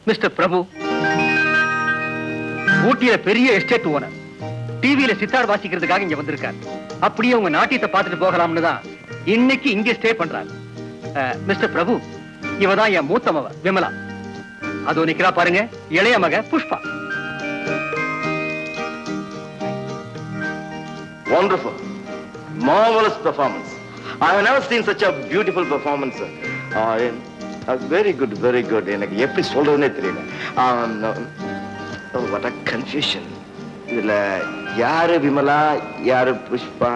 mister பிரபு. ஊட்டியில பெரிய estate owner. டிவியில சித்தார் வாசிக்கிறதுக்காக இங்க வந்திருக்காரு. அப்படியே உங்க நாட்டியத்தை பார்த்துட்டு போகலாம்னு தான் இன்னைக்கு இங்க ஸ்டே பண்றாரு. மிஸ்டர் பிரபு, இவதான் என் மூத்த மவ விமலா. அதோ நிக்கிறா பாருங்க, இளைய மக Pushpa. Wonderful, marvelous performance. I have never seen such a beautiful performance. Very good, very good. எனக்கு எப்படி சொல்றதுன்னே தெரியல. What a confusion. இதுல யாரு விமலா, யாரு புஷ்பா?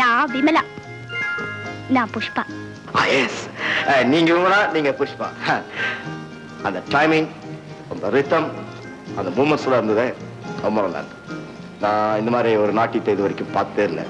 நான் விமலா, நான் புஷ்பா. Yes, நீங்க விமலா, நீங்க புஷ்பா. அந்த டைமிங், அந்த ரிதம், அந்த மூமெண்ட்ஸ் எல்லாம் இருந்தது ரொம்ப நல்லா இருக்கு. நான் இந்த மாதிரி ஒரு நாட்டியத்தை இது வரைக்கும் பார்த்தே இல்லை.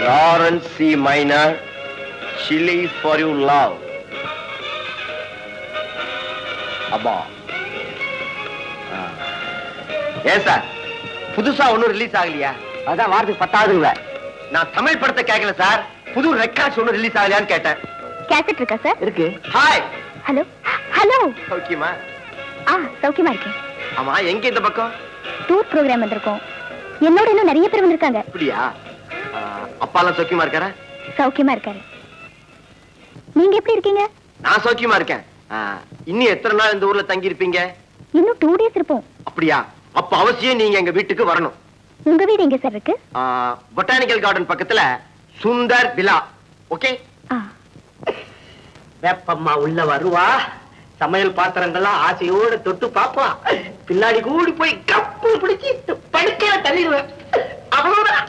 Lawrence C. Minor, Chili for You Love. அப்பா ஏன் சார், புதுசா ஒண்ணும் ரிலீஸ் ஆகலையா? அதான் வாரத்துக்கு 10வது. நான் தமிழ் படத்தை கேட்கல சார், புது ரெக்கார்ட்ஸ் ஒண்ணும் ரிலீஸ் ஆகலையான்னு கேட்டேன். கேசட் இருக்கா சார்? இருக்கு. Hi, hello hello. சௌக்கியமா? சௌக்கியமா இருக்கேன். ஆமா, எங்க இந்த பக்கம்? டூர் ப்ரோக்ராம் வந்திருக்கோம். என்னோட இன்னும் நிறைய பேர் வந்திருக்காங்க. அப்படியா? அப்பாலாம் சௌக்கியமா இருக்காரா? சௌக்கியமா இருக்காரு. நீங்க எப்படி இருக்கீங்க? நான் சௌக்கியமா இருக்கேன். இன்னும் எத்தனை நாள் இந்த ஊர்ல தங்கி இருப்பீங்க? இன்னும் 2 days இருப்போம். அப்படியா? அப்ப அவசியம் நீங்க எங்க வீட்டுக்கு வரணும். உங்க வீடு எங்க சார் இருக்கு? பொட்டானிக்கல் கார்டன் பக்கத்துல சுந்தர் விலா. ஓகே? வேப்பம்மா உள்ள வருவா, சமையல் பாத்திரங்கள்லாம் ஆசையோடு தொட்டு பாப்பா, பின்னாடி கூடி போய் கப்பு பிடிச்சி படுக்கையில தள்ளிடுவேன். அவ்வளவுதான்.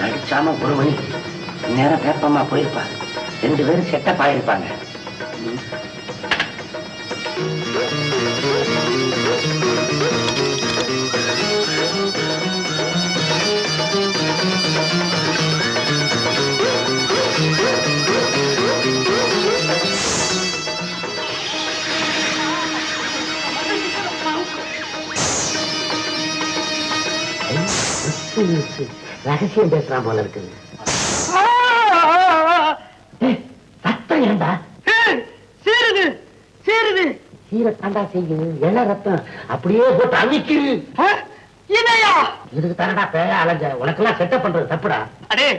நடிச்சாம 1 மணி நேரம் வேப்பம்மா போயிருப்பாங்க. 2 பேரும் செட்டப் ஆயிருப்பாங்க. ரகசியம் பேசுறான் போல இருக்குது. ரத்தம் ஏண்டா சீருது சீருது? சீர தாண்டா செய்யுது. எல்லாம் ரத்தம் அப்படியே போட்டு அழிக்குது. இதையா இதுக்கு தாண்டா பேய அலைஞ்ச. உனக்கெல்லாம் செட்டப் பண்றது தப்புடா. அடே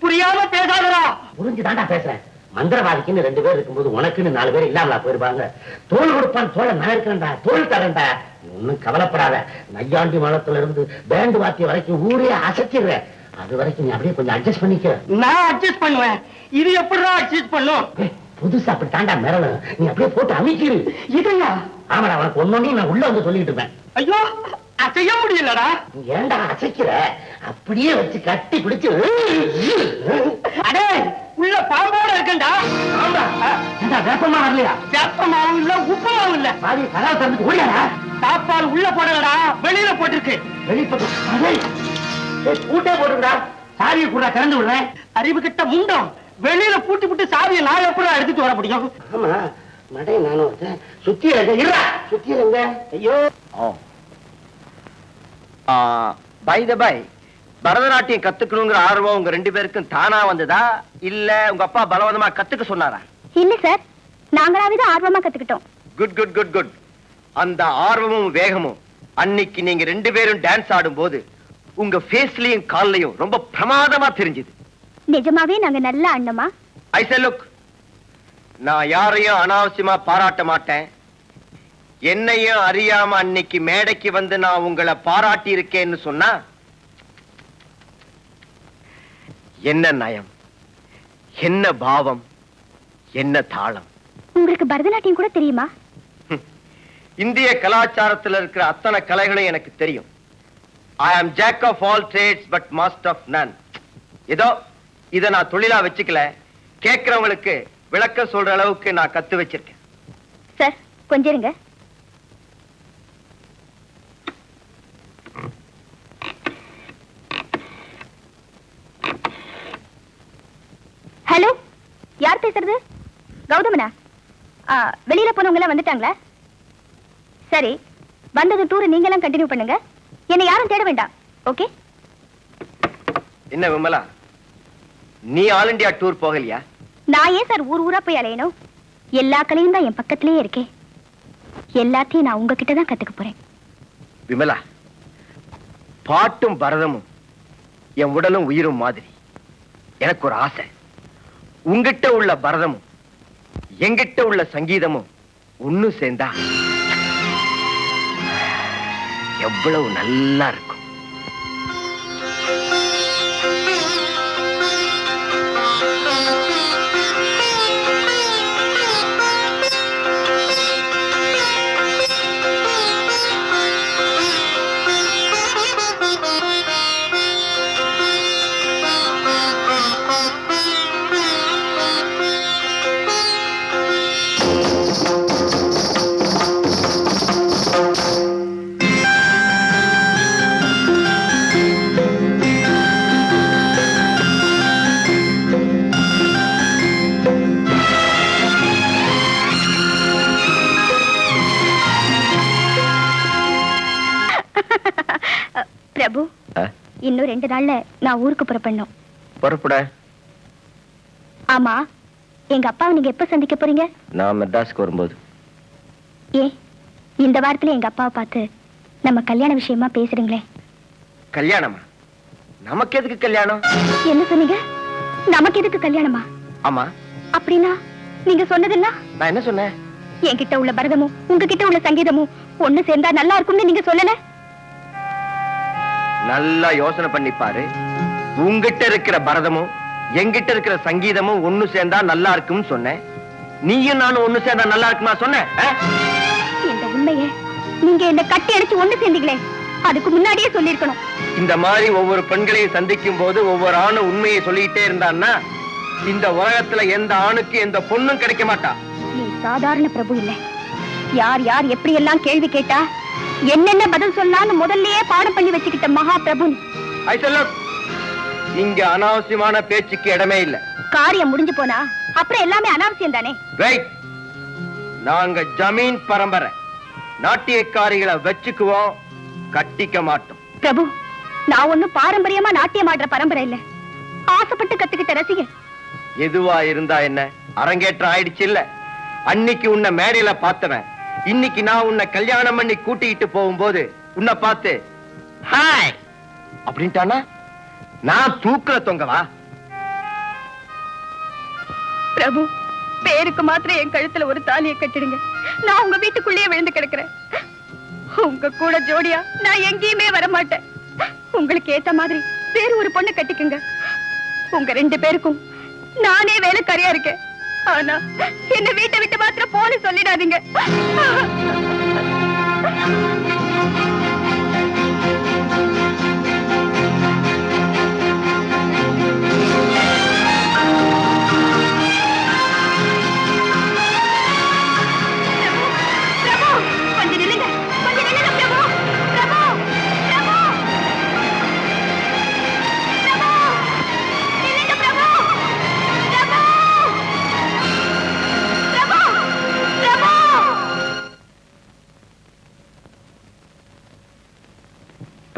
புரியாம பேசாதடா. புரிஞ்சு தாண்டா பேசுறேன். மந்திரவாதிக்குன்னு 2 பேர் இருக்கும்போது உனக்குன்னு 4 பேர் இல்லாமலா போயிருப்பாங்க. தோல் கொடுப்பான் தோலை நான் இருக்கிறேன்டா. தோல் தரேன்டா. ஒன்னும் கவலைப்படாத. நையாண்டி மலத்துல இருந்து பேண்டு வாத்திய வரைக்கும் ஊரே அசைச்சிடுறேன். அது வரைக்கும் நீ அப்படியே கொஞ்சம் அட்ஜஸ்ட் பண்ணிக்க. நான் அட்ஜஸ்ட் பண்ணுவேன். இது எப்படிடா அட்ஜஸ்ட் பண்ணும்? புதுசா அப்படி தாண்டா மிரளும். நீ அப்படியே போட்டு அமைக்கிரு. இதையா? ஆமாடா, உனக்கு ஒன்னொன்னு நான் உள்ள வந்து சொல்லிட்டு இருப்பேன். ஐயோ அசைய முடியலடா. நீ ஏண்டா அசைக்கிற? அப்படியே வச்சு கட்டி பிடிச்சு. அடே உள்ள பாம்போட இருக்கண்டா. ஆமா வேப்பமா வரலையா? வேப்பமாவும் இல்ல உப்புமாவும் இல்ல. பாதி கதவை திறந்து ஓடியாடா. சாப்பாடு உள்ள போடலடா, வெளியில போட்டிருக்கு. வெளியே பூட்டே போட்டுடா. சாவியை கூட திறந்து விடுறேன். அறிவு கிட்ட முண்டம். வெளியில பூட்டி புட்டு சாவியை நான் எப்படி எடுத்துட்டு வர முடியும்? ஆமா நடை நானும் சுத்தி இருங்க. சுத்தி இருங்க. ஐயோ. பை த பை, பரதநாட்டியம் கத்துக்கணுங்கிற ஆர்வம் உங்க 2 பேருக்கும் தானா வந்ததா இல்ல உங்க அப்பா பலவந்தமா கத்துக்க சொன்னாரா? இல்ல சார், நாங்களாவே தான் ஆர்வமா கத்துக்கிட்டோம். Good good good good. அந்த ஆர்வமும் வேகமும் அன்னைக்கு நீங்க 2 பேரும் டான்ஸ் ஆடும் போது உங்க ஃபேஸ்லயும் கால்லயும் ரொம்ப பிரமாதமா தெரிஞ்சது. நிஜமாவே நாங்க நல்ல அண்ணமா? ஐ சே லுக், நான் யாரையும் அனாவசியமா பாராட்ட மாட்டேன். என்னையும் அறியாம அன்னைக்கு மேடைக்கு வந்து நான் உங்களை பாராட்டி இருக்கேன்னு சொன்னா என்ன நயம், என்ன பாவம், என்ன தாளம். உங்களுக்கு பரதநாட்டியம் கூட தெரியுமா? இந்திய கலாச்சாரத்தில் இருக்கிற அத்தனை கலைகளும் எனக்கு தெரியும். I am jack of all trades but master of none. ஏதோ இதை நான் தொழிலா வச்சுக்கல, கேட்கிறவங்களுக்கு விளக்கம் சொல்ற அளவுக்கு நான் கத்து வச்சிருக்கேன். சார் கொஞ்சம் இருங்க. ஹலோ, யார் பேசுறது? கௌதமனா? வெளியில போனவங்க எல்லாம் வந்துட்டாங்களா? சரி, வந்தது டூர் நீங்க எல்லாம் கண்டினியூ பண்ணுங்க. என்னை யாரும் தேட வேண்டாம். ஓகே? என்ன விமலா, நீ ஆல் இந்தியா டூர் போகலையா? நான் ஏன் சார் ஊர் ஊரா போய் அலையணும்? எல்லா கலையும் தான் என் பக்கத்திலேயே இருக்கே. எல்லாத்தையும் நான் உங்ககிட்ட தான் கத்துக்க போறேன். விமலா, பாட்டும் பரதமும் என் உடலும் உயிரும் மாதிரி. எனக்கு ஒரு ஆசை, உங்கிட்ட உள்ள பரதமும் எங்கிட்ட உள்ள சங்கீதமும் ஒண்ணு சேர்ந்தா எவ்வளவு நல்லா இருக்கும். பிரபு, இன்னும் 2 நாள்ல நான் ஊருக்கு புறப்படணும். புறப்பட? ஆமா, எங்க அப்பாவை நீங்க எப்ப சந்திக்க போறீங்க? நான் மெட்ராஸ்க்கு வரும்போது. ஏன் இந்த வாரத்துல எங்க அப்பாவை பார்த்து நம்ம கல்யாண விஷயமா பேசுறீங்களே? கல்யாணமா? நமக்கு எதுக்கு கல்யாணம்? என்ன சொன்னீங்க? நமக்கு எதுக்கு கல்யாணமா? ஆமா. அப்படின்னா நீங்க சொன்னதெல்லாம்? நான் என்ன சொன்னேன்? என்கிட்ட உள்ள பரதமும் உங்ககிட்ட உள்ள சங்கீதமும் ஒண்ணு சேர்ந்தா நல்லா இருக்கும்னு நீங்க சொல்லல? நல்லா யோசனை பண்ணி பாரு. உங்கிட்ட இருக்கிற பரதமும் எங்கிட்ட இருக்கிற சங்கீதமும் ஒண்ணு சேர்ந்தா நல்லா இருக்கும்னு சொன்னேன். நீயும் நானும் ஒண்ணு சேர்ந்தா நல்லா இருக்குமா சொன்னேன்? இந்த உண்மையை நீங்க என்ன கட்டி அடிச்சு ஒண்ணு சேர்ந்தீங்களே, அதுக்கு முன்னாடியே சொல்லிருக்கணும். இந்த மாதிரி ஒவ்வொரு பெண்களையும் சந்திக்கும் போது ஒவ்வொரு ஆணும் உண்மையை சொல்லிட்டே இருந்தான்னா இந்த உலகத்துல எந்த ஆணுக்கு எந்த பொண்ணும் கிடைக்க மாட்டா. நீ சாதாரண பிரபு இல்ல. யார் யார் எப்படி எல்லாம் கேள்வி கேட்டா என்னென்ன பதில் சொல்லான்னு முதல்லயே பாடம் பண்ணி வச்சுக்கிட்ட மகா பிரபு. இங்க அனாவசியமான பேச்சுக்கு இடமே இல்ல. காரியம் முடிஞ்சு போனா அப்புறம் எல்லாமே அனாவசியம் தானே? நாங்க ஜமீன் பரம்பரை. நாட்டியக்காரிகளை வச்சுக்குவோம், கட்டிக்க மாட்டோம். பிரபு, நான் ஒண்ணும் பாரம்பரியமா நாட்டியம் ஆடுற பரம்பரை இல்ல. ஆசைப்பட்டு கத்துக்கிட்ட ரசிகன். எதுவா இருந்தா என்ன, அரங்கேற்றம் ஆயிடுச்சு இல்ல. அன்னைக்கு உன்னை மேடையில பார்த்தவன் இன்னைக்கு நான் உன்னை கல்யாணம் பண்ணி கூட்டிக்கிட்டு போகும்போது உன்னை பார்த்து ஹாய் அப்படின்ட்டானா நான் தூக்குற தொங்கவா? பிரபு, பேருக்கு மாத்திரம் என் கழுத்துல ஒரு தாலியை கட்டிடுங்க. நான் உங்க வீட்டுக்குள்ளேயே விழுந்து கிடக்குறேன். உங்க கூட ஜோடியா நான் எங்கேயுமே வர மாட்டேன். உங்களுக்கு ஏத்த மாதிரி வேறு ஒரு பொண்ணு கட்டிக்குங்க. உங்க 2 பேருக்கும் நானே வேலைக்காரியா இருக்கேன். ஆனா என்ன வீட்டை விட்டு மாத்திரம் போன்னு சொல்லிடாதீங்க.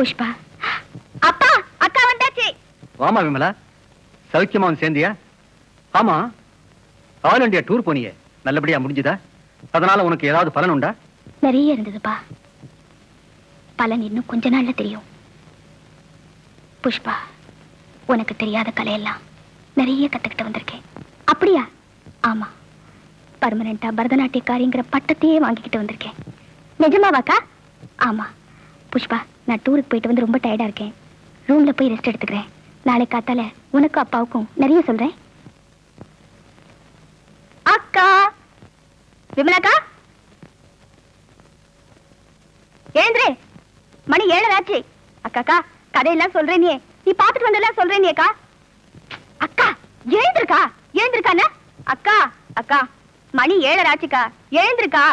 புஷ்பா, அப்பா, அக்கா வந்தாச்சு. வாமா விமலா, சௌக்கியமா வந்து சேர்ந்தியா? ஆமா, ஆல் இண்டியா டூர் போனியே, நல்லபடியா முடிஞ்சுதா? அதனால உனக்கு ஏதாவது பலன் உண்டா? நிறைய இருந்ததுப்பா. பலன் இன்னும் கொஞ்ச நாள்ல தெரியும். புஷ்பா, உனக்கு தெரியாத கலையெல்லாம் நிறைய கத்துக்கிட்டு வந்திருக்கேன். அப்படியா? ஆமா, பர்மனண்டா பரதநாட்டியக்காரிங்கிற பட்டத்தையே வாங்கிக்கிட்டு வந்திருக்கேன். நிஜமாவாக்கா? ஆமா. புஷ்பா, நான் டூருக்கு போயிட்டு வந்து ரொம்ப டயர்டா இருக்கேன். ரூம்ல போய் ரெஸ்ட் எடுத்துக்கிறேன். நாளை காத்தால உனக்கும் அப்பாவுக்கும் நிறைய சொல்றேன். அக்கா, விமலாக்கா, எழுந்திரே, மணி 7 ஆச்சு. அக்காக்கா, கதையெல்லாம் சொல்றேன், நீ பாத்துட்டு வந்தெல்லாம் சொல்றேன். அக்கா, அக்கா, எழுந்திருக்கா, எழுந்திருக்கான? அக்கா, அக்கா, மணி 7 ஆச்சுக்கா, எழுந்திருக்கா.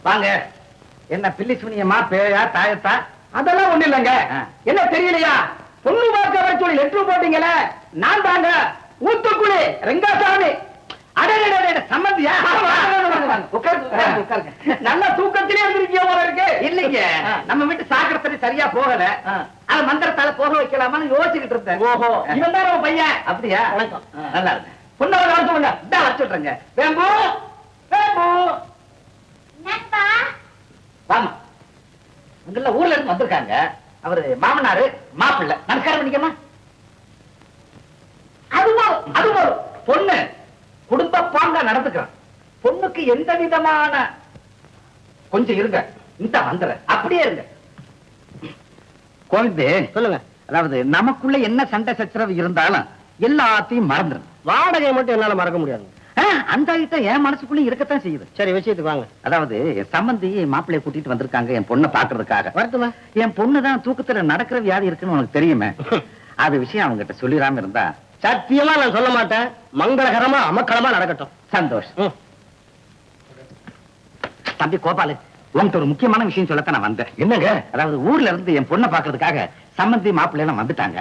வாங்க. என்ன பில்லி சுனியமா, பேயா, தாயத்தா? அதெல்லாம் ஒண்ணு இல்லங்க. என்ன தெரியலையா? பொண்ணு பார்க்க வர சொல்லி லெட்டர் போட்டீங்களே, நான் தாங்க ஊத்துக்குழி ரெங்காசாமி. அடடடட, சம்மந்தியா? உட்காருங்க. நல்ல தூக்கத்திலே இருந்திருக்கிய போல இருக்கு. இல்லைங்க, நம்ம வீட்டு சாக்கடை சரியா போகல, அது மந்திரத்தால போக வைக்கலாமான்னு யோசிச்சுக்கிட்டு இருந்தேன். ஓஹோ, இவன் தான் நம்ம பையன். அப்படியா? வணக்கம். நல்லா இருக்கு. பொண்ணை வர சொல்லுங்க. இதான் வர சொல்றேங்க. வேம்பு, வேம்பு, வாமா. அங்குள்ள ஊர்ல இருந்து வந்திருக்காங்க. அவரு மாமனாரு மாப்பிள்ளை. நமஸ்காரம் பண்ணிக்கமா. அது பொண்ணு குடும்ப பாங்கா நடந்துக்கிறான். பொண்ணுக்கு எந்த விதமான கொஞ்சம் இருங்க, இந்த வந்துற அப்படியே இருங்க. கோவிந்தே, சொல்லுங்க. அதாவது நமக்குள்ள என்ன சண்டை சச்சரவு இருந்தாலும் எல்லாத்தையும் மறந்துடும். வாடகை மட்டும் என்னால மறக்க முடியாது. அந்த ஐட்டம் என் மனசுக்குள்ள இருக்கத்தான் செய்யுது. சரி, விஷயத்துக்கு வாங்க. அதாவது சம்பந்தி மாப்பிள்ளைய கூட்டிட்டு வந்திருக்காங்க என் பொண்ணை பாக்குறதுக்காக. வரட்டுமா? என் பொண்ணுதான் தூக்கத்துல நடக்கிற வியாதி இருக்குன்னு உனக்கு தெரியுமே. அது விஷயம் அவங்க கிட்ட சொல்லிடாம இருந்தா சத்தியமா நான் சொல்ல மாட்டேன். மங்களகரமா அமக்களமா நடக்கட்டும். சந்தோஷம். தம்பி கோபாலு, உங்கள்கிட்ட ஒரு முக்கியமான விஷயம் சொல்லத்தான் நான் வந்தேன். என்னங்க? அதாவது ஊர்ல இருந்து என் பொண்ணை பாக்குறதுக்காக சம்பந்தி மாப்பிள்ளை எல்லாம் வந்துட்டாங்க.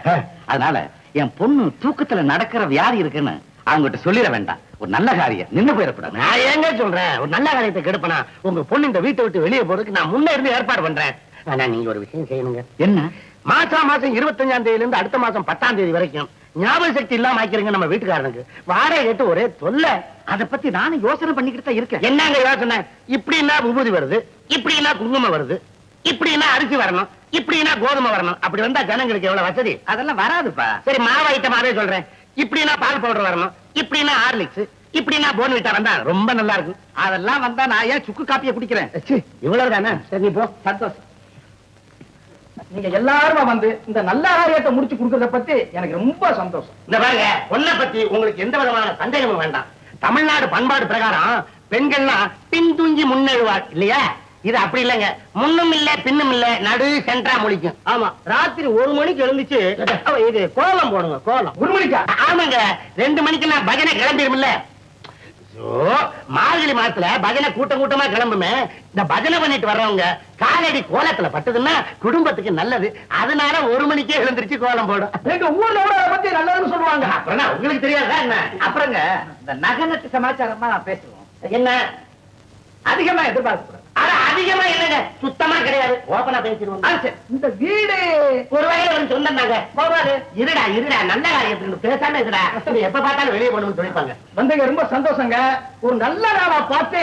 அதனால என் பொண்ணு தூக்கத்துல நடக்கிற வியாதி இருக்குன்னு அவங்ககிட்ட சொல்லிட வேண்டாம். ஒரு நல்ல காரியம் நின்னு போயிடக்கூடாது. நான் ஏங்க சொல்றேன், ஒரு நல்ல காரியத்தை கெடுப்பனா? உங்க பொண்ணு இந்த வீட்டை விட்டு வெளியே போறதுக்கு நான் முன்ன இருந்து ஏற்பாடு பண்றேன். ஆனா நீங்க ஒரு விஷயம் செய்யணுங்க. என்ன? மாசம் 25ஆம் தேதியில இருந்து அடுத்த மாசம் 10ஆம் தேதி வரைக்கும் ஞாபக சக்தி இல்லாம ஆக்கிறீங்க நம்ம வீட்டுக்காரனுக்கு. வாடகை கேட்டு ஒரே தொல்லை. அதை பத்தி நானும் யோசனை பண்ணிக்கிட்டு தான் இருக்கேன். என்னங்க யோசனை? இப்படின்னா விபூதி வருது, இப்படின்னா குங்குமம் வருது, இப்படின்னா அரிசி வரணும், இப்படின்னா கோதுமை வரணும். அப்படி வந்தா ஜனங்களுக்கு எவ்வளவு வசதி? அதெல்லாம் வராதுப்பா. சரி, மாவு ஐட்டமாவே சொல்றேன். இப்படின்னா பால் பவுடர் வரணும், இப்படின்னா ஹார்லிக்ஸ், இப்படின்னா போன்விட்டா வந்தா ரொம்ப நல்லா இருக்கும். அதெல்லாம் வந்தா நான் ஏன் சுக்கு காப்பியை குடிக்கிறேன்? இவ்வளவு தானே? சரி, போ. சந்தோஷம். நீங்க எல்லாரும் வந்து இந்த நல்ல காரியத்தை முடிச்சு கொடுக்கறத பத்தி எனக்கு ரொம்ப சந்தோஷம். இந்த பாருங்க, பொண்ணை பத்தி உங்களுக்கு எந்த விதமான சந்தேகமும் வேண்டாம். தமிழ்நாடு பண்பாடு பிரகாரம் பெண்கள்லாம் பின்துங்கி முன்னெழுவார் இல்லையா? இது அப்படி இல்லைங்க. முன்னும் இல்ல பின்னும் இல்ல, நடு சென்டரா முழிக்கும். ஆமா, ராத்திரி 1 மணிக்கு எழுந்துச்சு இது கோலம் போடுங்க. கோலம் 1 மணிக்கா? ஆமாங்க, 2 மணிக்கு நான் பஜனை கிளம்பிடும்ல. மார்கழி மாசத்துல பஜனை கூட்டம் கூட்டமா கிளம்புமே. இந்த பஜனை பண்ணிட்டு வர்றவங்க காலடி கோலத்துல பட்டதுன்னா குடும்பத்துக்கு நல்லது. அதனால 1 மணிக்கே எழுந்திருச்சு கோலம் போடும். எங்க ஊர்ல பத்தி நல்லதுன்னு சொல்லுவாங்க. அப்புறம் உங்களுக்கு தெரியாதா என்ன? அப்புறங்க இந்த நகனத்து சமாச்சாரமா நான் பேசுவோம். என்ன அதிகமா எதிர்பார்க்க? அதிகமா இல்லங்க, சுத்தமா கிடையாது. ஓபனா பேசிடுவோம். இந்த வீடு ஒரு வகையில சொன்னாங்க. இருடா இருடா, நல்ல காரியத்துக்கு பேசாம இருடா. எப்ப பார்த்தாலும் வெளியே போகணும்னு சொல்லிப்பாங்க. வந்தீங்க, ரொம்ப சந்தோஷங்க. ஒரு நல்ல நாளா பார்த்து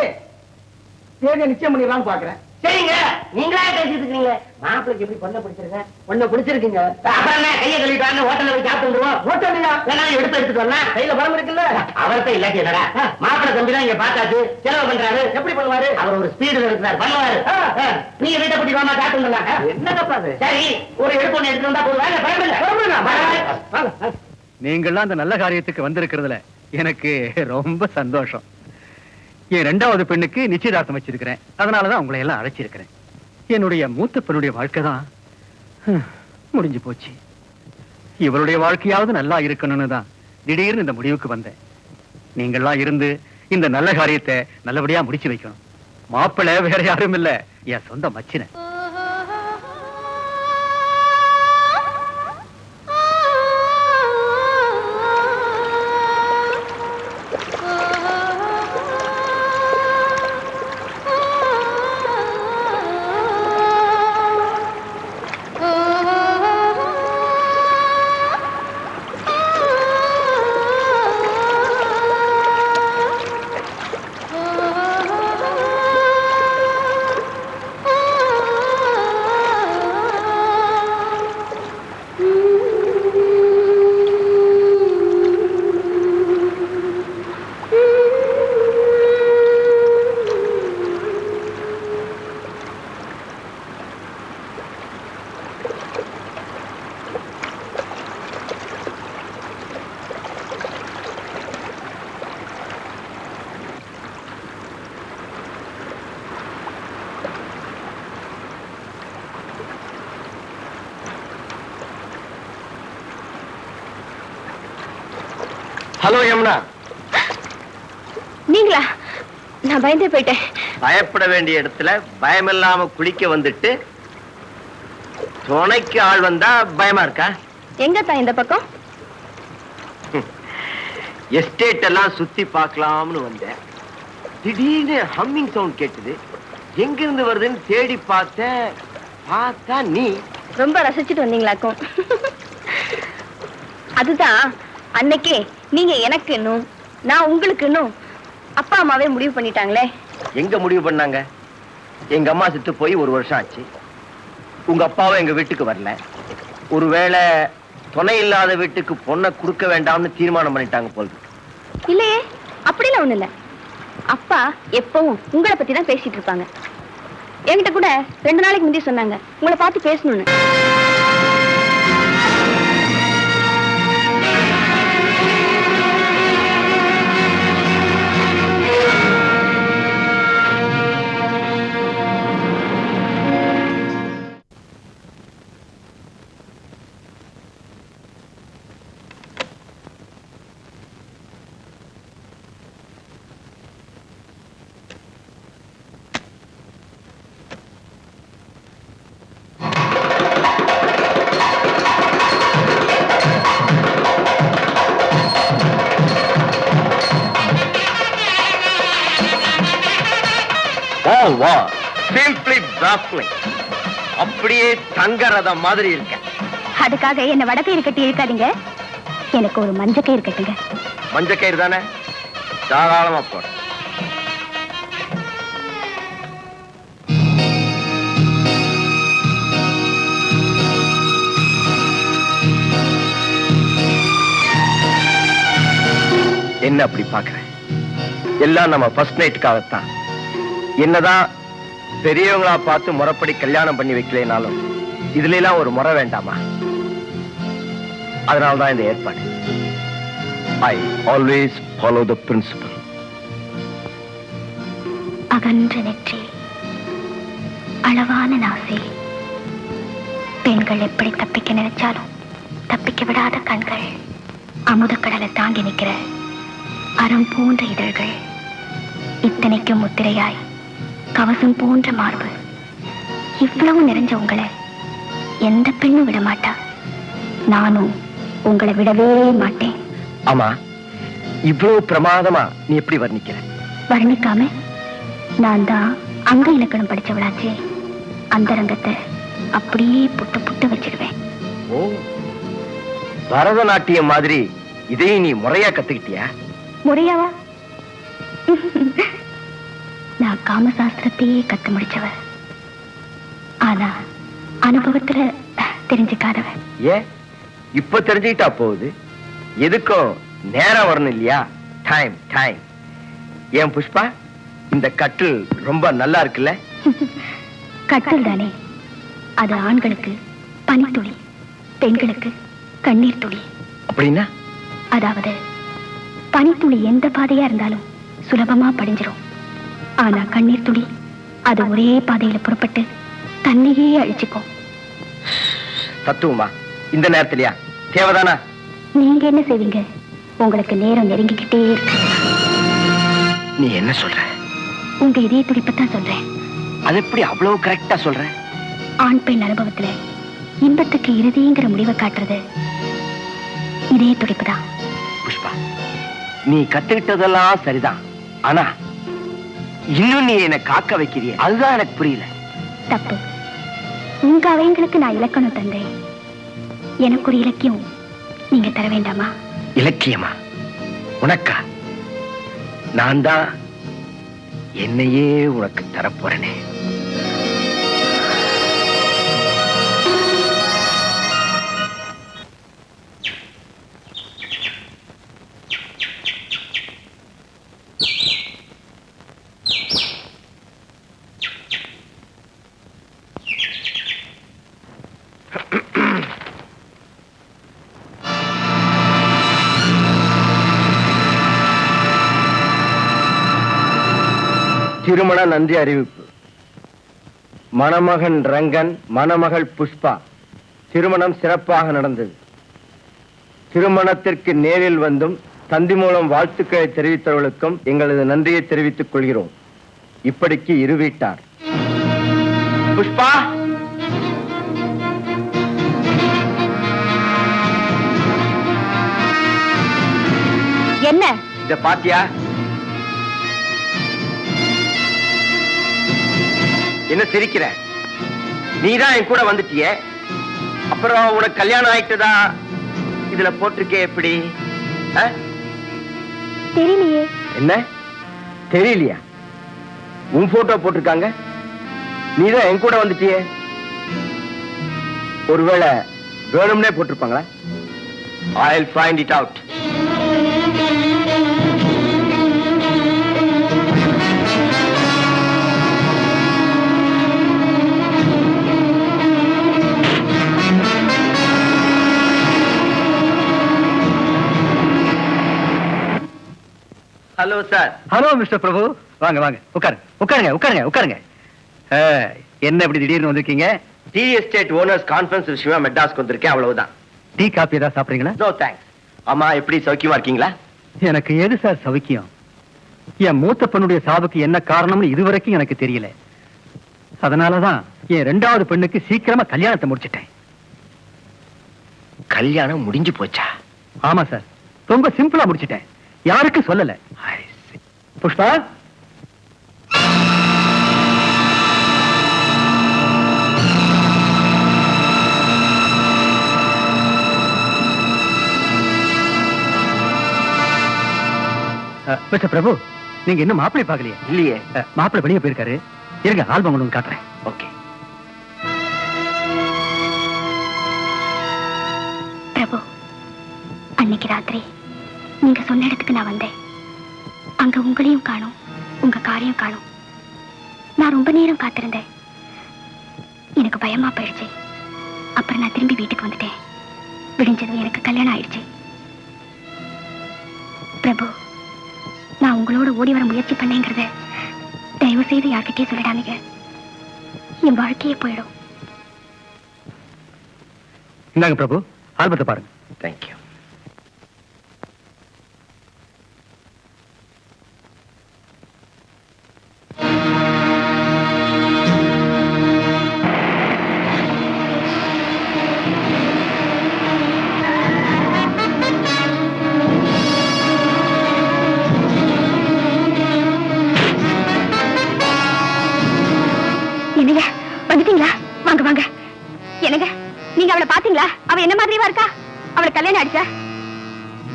தேதியை நிச்சயம் பண்ணிடலாம்னு பாக்குறேன். சரிங்க, நீங்களா பேசிட்டு இருக்கீங்க. மாப்பிளைக்கு எப்படி பொண்ணை பிடிச்சிருங்க? பொண்ணை பிடிச்சிருக்கீங்க. அப்புறம் கையை கழுவிட்டு ஹோட்டல்ல போய் சாப்பிட்டு வந்துருவோம். ஹோட்டல்லையா? வேணாலும் எடுத்துட்டு வரலாம். கையில பணம் இருக்குல்ல? அவர்கிட்ட இல்லாட்டி என்னடா, மாப்பிள்ளை தம்பி தான் இங்க பார்த்தாச்சு, செலவு பண்றாரு. எப்படி பண்ணுவாரு? அவர் ஒரு ஸ்பீடுல இருக்கிறார், பண்ணுவாரு. நீங்க வீட்டை பிடி வாமா காட்டு வரலாம். என்னப்பா அது? சரி, ஒரு எடுப்பு எடுத்து வந்தா போதும். நீங்கள்லாம் அந்த நல்ல காரியத்துக்கு வந்திருக்கிறதுல எனக்கு ரொம்ப சந்தோஷம். என் 2வது பெண்ணுக்கு நிச்சயதார்த்தம் வச்சிருக்கிறேன். அதனாலதான் உங்களை எல்லாம் அழைச்சிருக்கிறேன். என்னுடைய மூத்த பெண்ணுடைய வாழ்க்கை தான் முடிஞ்சு போச்சு. இவருடைய வாழ்க்கையாவது நல்லா இருக்கணும்னு தான் திடீர்னு இந்த முடிவுக்கு வந்தேன். நீங்கள்லாம் இருந்து இந்த நல்ல காரியத்தை நல்லபடியா முடிச்சு வைக்கணும். மாப்பிள்ளை வேற யாரும் இல்ல, என் சொந்த மச்சின. ஹலோ யமுனா. நீங்களா? நான் பயந்தே போயிட்டேன். பயப்பட வேண்டிய இடத்துல பயமில்லாம குளிக்க வந்துட்டு துணைக்கு ஆள் வந்தா பயமா இருக்கா? எங்கத்தா இந்த பக்கம்? எஸ்டேட் எல்லாம் சுத்தி பார்க்கலாம்னு வந்தேன். திடீர்னு ஹம்மிங் சவுண்ட் கேட்டது. எங்க இருந்து வருதுன்னு தேடி பார்த்தேன். பார்த்தா நீ. ரொம்ப ரசிச்சுட்டு வந்தீங்களாக்கும். அதுதான் அன்னைக்கே நீங்க எனக்கு இன்னும் நான் உங்களுக்கு இன்னும் அப்பா அம்மாவே முடிவு பண்ணிட்டாங்களே. எங்க முடிவு பண்ணாங்க? எங்க அம்மா செத்து போய் 1 வருஷம் ஆச்சு. உங்க அப்பாவும் எங்க வீட்டுக்கு வரல. ஒருவேளை துணை இல்லாத வீட்டுக்கு பொண்ணை கொடுக்க வேண்டாம்னு தீர்மானம் பண்ணிட்டாங்க போல. இல்லையே, அப்படிலாம் ஒண்ணு இல்ல. அப்பா எப்பவும் உங்களை பத்தி தான் பேசிட்டு இருப்பாங்க. என்கிட்ட கூட 2 நாளைக்கு முந்தைய சொன்னாங்க உங்களை பார்த்து பேசணும்னு. அப்படியே தங்கரத மாதிரி இருக்க. அதுக்காக என்ன வடக்கயிறு கட்டி இருக்காதீங்க. எனக்கு ஒரு மஞ்சக்கயிறு கட்டுங்க. மஞ்சக்கயிறு தானே, தாராளமா போட. என்ன அப்படி பாக்குறேன்? எல்லாம் நம்ம ஃபர்ஸ்ட் நைட்டுக்காகத்தான். என்னதான் பெரியவங்களா பார்த்து முறைப்படி கல்யாணம் பண்ணி வைக்கலைனாலும் இதுல எல்லாம் ஒரு முறை வேண்டாமா? அதனால்தான் இந்த ஏற்பாடு. I always follow the principle. அகன்ற நெற்றி, அளவான நாசி, பெண்கள் எப்படி தப்பிக்க நினைச்சாலும் தப்பிக்க விடாத கண்கள், அமுதக்கடலை தாங்கி நிற்கிற அறம் போன்ற இதழ்கள், இத்தனைக்கும் முத்திரையாய் கவசம் போன்ற மார்பு, இவ்வளவு நிறைஞ்ச உங்களை எந்த பெண்ணும் விட மாட்டா. நானும் உங்களை விடவே மாட்டேன். ஆமா, இவ்வளவு பிரமாதமா நீ எப்படி வர்ணிக்கிற? வர்ணிக்காம நான் தான் அங்க இலக்கணம் படிச்சவளாச்சே. அந்த ரங்கத்தை அப்படியே புட்டு புட்டு வச்சிடுவேன். ஓ, பரதநாட்டியம் மாதிரி இதையும் நீ முறையா கத்துக்கிட்டியா? முறையாவா? நான் காமசாஸ்திரத்தையே கத்து முடிச்சவ. ஆனா அனுபவத்துல தெரிஞ்சுக்காதவ. ஏன் இப்ப தெரிஞ்சுக்கிட்டா போகுது? எதுக்கும் நேரம் வரணும் இல்லையா? Time time. ஏன் புஷ்பா, இந்த கட்டில் ரொம்ப நல்லா இருக்குல்ல? கட்டில் தானே, அது ஆண்களுக்கு பனித்துளி, பெண்களுக்கு கண்ணீர் துளி. அப்படின்னா? அதாவது பனித்துளி எந்த பாதையா இருந்தாலும் சுலபமா படிஞ்சிரும். ஆனா கண்ணீர் துளி அது ஒரே பாதையில புறப்பட்டு தன்னையே அழிச்சுக்கும். தத்துவமா இந்த நேரத்திலயா? தேவைதானா? நீங்க என்ன செய்வீங்க? உங்களுக்கு நேரம் நெருங்கிக்கிட்டே இருக்கு. நீ என்ன சொல்ற? உங்க இதய துடிப்பத்தான் சொல்றேன். அது எப்படி அவ்வளவு கரெக்டா சொல்ற? ஆண் பெண் அனுபவத்துல இன்பத்துக்கு இறுதிங்கிற முடிவை காட்டுறது இதய துடிப்புதான். புஷ்பா, நீ கத்துக்கிட்டதெல்லாம் சரிதான். ஆனா இன்னும் நீ என்னை காக்க வைக்கிறிய, அதுதான் எனக்கு புரியல. தப்பு. உங்க அவைங்களுக்கு நான் இலக்கணம் தந்தேன். எனக்கு ஒரு இலக்கியம் நீங்க தர வேண்டாமா? இலக்கியமா? உனக்கா? நான் தான் என்னையே உனக்கு தரப்போறேனே. திருமண நன்றி அறிவிப்பு. மணமகன் ரங்கன், மணமகள் புஷ்பா திருமணம் சிறப்பாக நடந்தது. திருமணத்திற்கு நேரில் வந்தும் தந்தி மூலம் வாழ்த்துக்களை தெரிவித்தவர்களுக்கும் எங்களது நன்றியை தெரிவித்துக் கொள்கிறோம். இப்படிக்கு இரு வீட்டார். புஷ்பா, என்ன இத பாத்தியா? என்ன சிரிக்கிற? நீதான் என் கூட வந்துட்டிய, அப்புறம் உனக்கு கல்யாணம் ஆயிட்டுதா இதுல போட்டிருக்கே. எப்படி? தெரியலையே. என்ன தெரியலையா? உன் போட்டோ போட்டிருக்காங்க, நீதான் என் கூட வந்துட்டிய. ஒருவேளை வேணும்னே போட்டிருப்பாங்களா? I'll find it out. Hello sir. Hello mister Prabhu, வாங்க வாங்க, உட்காருங்க உட்காருங்க உட்காருங்க உட்காருங்க. என்ன இப்படி திடீர்னு வந்திருக்கீங்க? டி எஸ்டேட் ஓனர்ஸ் கான்ஃபரன்ஸ் விஷயமா மெட்ராஸ்க்கு வந்திருக்கேன், அவ்வளவுதான். டீ காப்பி ஏதாவது சாப்பிடுறீங்களா? No thanks. அம்மா எப்படி சௌக்கியமா இருக்கீங்களா? எனக்கு ஏது சார் சௌக்கியம்? என் மூத்த பெண்ணுடைய சாவுக்கு என்ன காரணம்னு இதுவரைக்கும் எனக்கு தெரியல. அதனாலதான் என் 2வது பெண்ணுக்கு சீக்கிரமா கல்யாணத்தை முடிச்சிட்டேன். கல்யாணம் முடிஞ்சு போச்சா? ஆமா சார், ரொம்ப சிம்பிளா முடிச்சிட்டேன், யாருக்கும் சொல்லல. புஷ்பா, மிஸ்டர் பிரபு, நீங்க இன்னும் மாப்பிள்ளை பார்க்கலையே? இல்லையே. மாப்பிள்ளை வெளியே போயிருக்காரு, இருங்க ஆல்பம் கொண்டு வந்து காட்டுறேன். ஓகே. பிரபு, அன்னைக்கு ராத்திரி நீங்க சொன்ன இடத்துக்கு நான் வந்தேன். அங்க உங்களையும் காணோம், உங்க காரையும் காணோம். நான் ரொம்ப நேரம் காத்திருந்தேன், எனக்கு பயமா போயிடுச்சு. அப்புறம் நான் திரும்பி வீட்டுக்கு வந்துட்டேன். விடிஞ்சதும் எனக்கு கல்யாணம் ஆயிடுச்சு. பிரபு, நான் உங்களோட ஓடி வர முயற்சி பண்ணேங்கிறத தயவு செய்து யார்கிட்டயே சொல்லிடாதீங்க. என் வாழ்க்கையே போயிடும். இந்தாங்க பிரபு, ஆல்பத்தை பாருங்க. தேங்க்யூ. என்னங்க வந்துட்டீங்களா? வாங்க வாங்க. என்னங்க நீங்க அவளை பாத்தீங்களா? அவ என்ன மாதிரியா இருக்கா? அவளுக்கு கல்யாணம் ஆயிடுச்சா?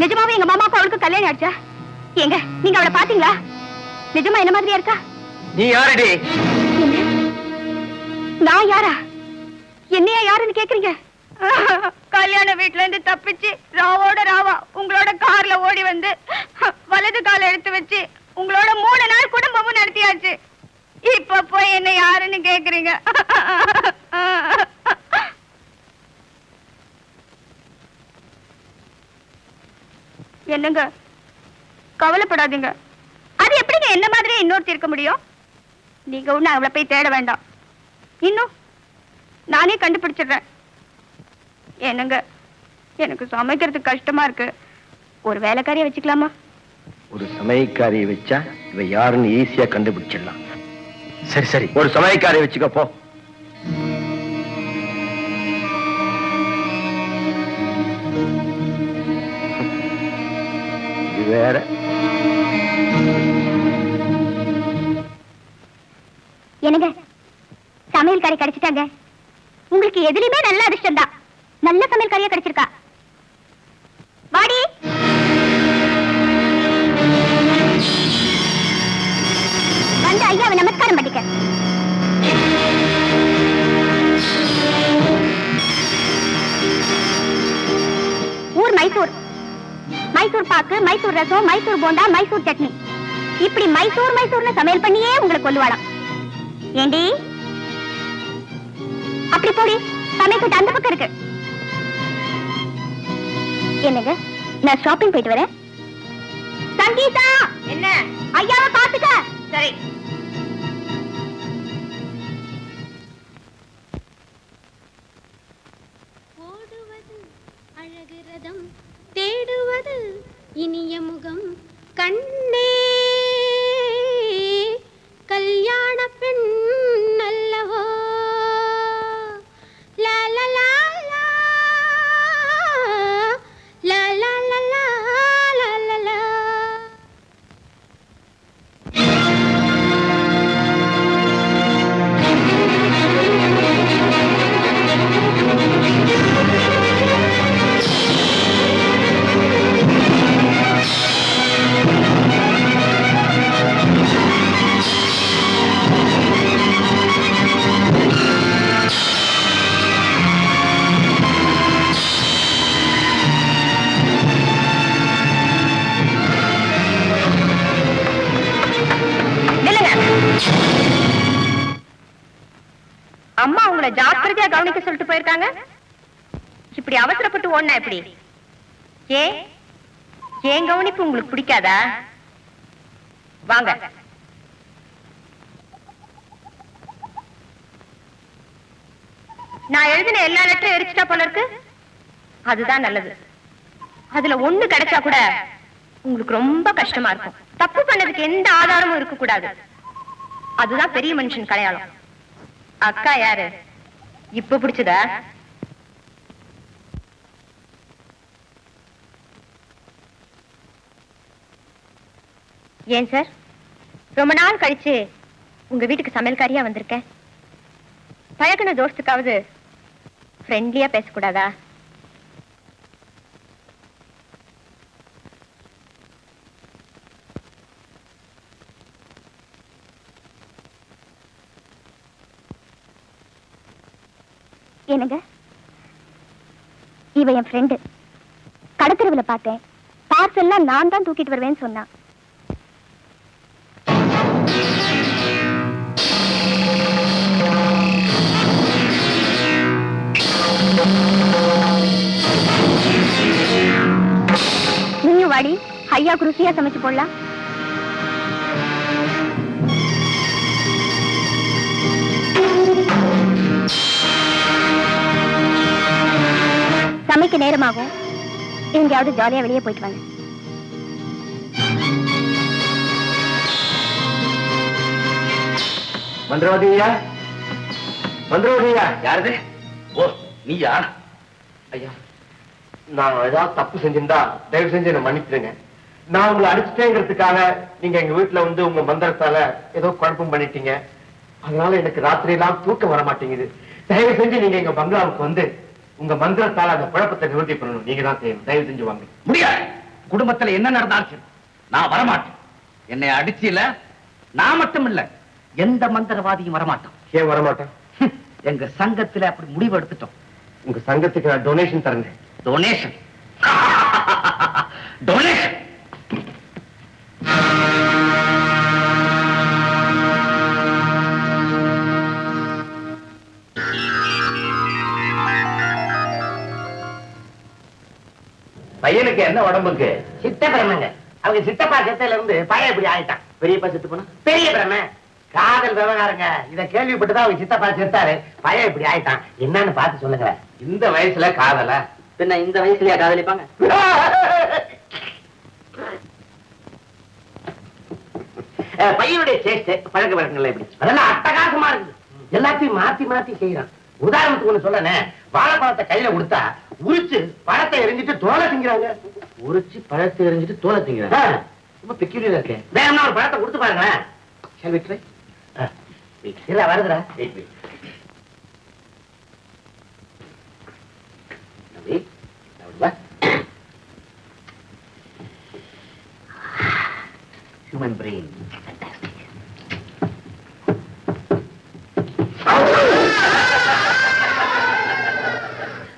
நிஜமாவே எங்க மாமாவுக்கு அவளுக்கு கல்யாணம் ஆயிடுச்சா? ஏங்க நீங்க அவளை பாத்தீங்களா? நிஜமா என்ன மாதிரியா இருக்கா? நீ யாரடி? நான் யாரா? என்னையா யாருன்னு கேக்குறீங்க? கல்யாண வீட்டுல இருந்து தப்பிச்சு ராவோட ராவா உங்களோட கார்ல ஓடி வந்து வலது கால எடுத்து வச்சு உங்களோட 3 நாள் குடும்பமும் நடத்தியாச்சு. இப்ப போய் என்ன யாருன்னு கேக்குறீங்க? என்னங்க கவலைப்படாதீங்க. அது எப்படிங்க என்ன மாதிரியே இன்னொருத்தி இருக்க முடியும்? நீங்க ஒண்ணு அவளை போய் தேட வேண்டாம். இன்னும் நானே கண்டுபிடிச்சிடுறேன். என்னங்க எனக்கு சமைக்கிறதுக்கு கஷ்டமா இருக்கு. ஒரு வேலைக்காரியை வச்சுக்கலாமா? ஒரு சமையக்காரியை வச்சா இவ யாருன்னு ஈஸியா கண்டுபிடிச்சிடலாம். சரி சரி, ஒரு சமையக்காரியை வச்சுக்க போ. இது வேற. என்னங்க, சமையல்காரி கிடைச்சிட்டாங்க. உங்களுக்கு எதுலயுமே நல்ல அதிர்ஷ்டம் தான். நல்ல சமையல்காரியா கிடைச்சிருக்கா. வாடி. வந்து ஐயாவை நமஸ்காரம் பண்ணிக்க. ஊர் மைசூர். மைசூர் பாக்கு, மைசூர் ரசம், மைசூர் போண்டா, மைசூர் சட்னி. இப்படி மைசூர் மைசூர்னு சமையல் பண்ணியே உங்களை கொல்லுவாளாம். ஏண்டி அப்படி போடி, சமைக்கிட்டு அந்த பக்கம் இருக்கு. என்னங்க, நான் ஷாப்பிங் போயிட்டு வரேன். சங்கீதா, என்ன ஐயாவை பாத்துக்க. சரி. ஓடுவது அழகு ரதம், தேடுவது இனிய முகம், கண்ணே கல்யாண பெண் அல்லவோ. லா லா லா லா லா லா லா லா லா லா. அம்மா உங்களை ஜாக்கிரதையா கவனிக்க சொல்லிட்டு போயிருக்காங்க. இப்படி அவசரப்பட்டு ஓடுனா எப்படி? ஏன் கவனிப்பு உங்களுக்கு பிடிக்காதா? வாங்க. நான் எழுதின எல்லா லெட்டரும் எரிச்சிட்டா போல இருக்கு. அதுதான் நல்லது. அதுல ஒண்ணு கிடைச்சா கூட உங்களுக்கு ரொம்ப கஷ்டமா இருக்கும். தப்பு பண்ணதுக்கு எந்த ஆதாரமும் இருக்க கூடாது. அதுதான் பெரிய மனுஷன் கடையாளம். அக்கா யாரு? இப்ப பிடிச்சதா? ஏன் சார், ரொம்ப நாள் கழிச்சு உங்க வீட்டுக்கு சமையல்காரியா வந்திருக்கேன். பழகின தோஸ்துக்காவது ஃப்ரெண்ட்லியா பேசக்கூடாதா? என்னங்க, இவ என் ஃப்ரெண்டு. கடத்தெருவில் பார்த்தேன். பார்சல்லாம் நான் தான் தூக்கிட்டு வருவேன்னு சொன்னான். நீயும் வாடி, ஐயாவுக்கு ருசியா சமைச்சு போடலாம். சமைக்க நேரமாகும். எங்கேயாவது ஜாலியா வெளியே போயிட்டு வாங்க. மந்திரவாதியா? மந்திரவாதியா? யாருது? ஓ, நீயா? ஐயா, நான் ஏதாவது தப்பு செஞ்சிருந்தா தயவு செஞ்சு என்ன மன்னிச்சிடுங்க. நான் உங்களை அடிச்சுட்டேங்கிறதுக்காக நீங்க எங்க வீட்டுல வந்து உங்க மந்திரத்தால ஏதோ குழப்பம் பண்ணிட்டீங்க. அதனால எனக்கு ராத்திரி எல்லாம் தூக்கம் வர மாட்டேங்குது. தயவு செஞ்சு நீங்க எங்க பங்களாவுக்கு வந்து உங்க மந்திரத்தால அந்த குழப்பத்தை நிவர்த்தி பண்ணணும். நீங்க தான் செய்யணும். தயவு செஞ்சு வாங்க. முடியாது. குடும்பத்துல என்ன நடந்தாச்சு நான் வரமாட்டேன். என்னை அடிச்சில நான் மட்டும் இல்ல, எந்த மந்திரவாதியும் வரமாட்டோம். ஏன் வரமாட்டேன்? எங்க சங்கத்துல அப்படி முடிவு எடுத்துட்டோம். உங்க சங்கத்துக்கு நான் டொனேஷன் தரேன். டொனேஷன்? டொனேஷன்? பையனுக்கு என்ன உடம்புக்கு? சித்த பிரமங்க. அவங்க சித்தப்பா செத்தையில இருந்து பையன் இப்படி ஆயிட்டான். பெரியப்பா செத்து போனா? பெரிய பிரம காதல் விவகாரங்க. இத கேள்விப்பட்டுதான் அவங்க சித்தப்பா செத்தாரு. பையன் இப்படி ஆயிட்டான். என்னன்னு பார்த்து சொல்லுங்க. இந்த வயசுல காதல பின்ன இந்த வயசுலயா காதலிப்பாங்க? பையனுடைய சேஷ்டை பழக்க வழக்கங்கள் எப்படி? அதெல்லாம் அட்டகாசமா இருக்குது. எல்லாத்தையும் மாத்தி மாத்தி செய்யறான். உதாரணத்துக்கு ஒண்ணு சொல்லனே, வாழைப்பழத்தை கையில கொடுத்தா உரிச்சு பழத்தை எரிஞ்சிட்டு தோலை திங்கிறாங்க. உரிச்சு பழத்தை எரிஞ்சிட்டு தோலை திங்கிறாங்க. ரொம்ப பெக்யூலியரா இருக்கேன். வேணும்னா ஒரு பழத்தை கொடுத்து பாருங்களேன். Shall we try? இல்ல வருதுடா. Human brain. Fantastic.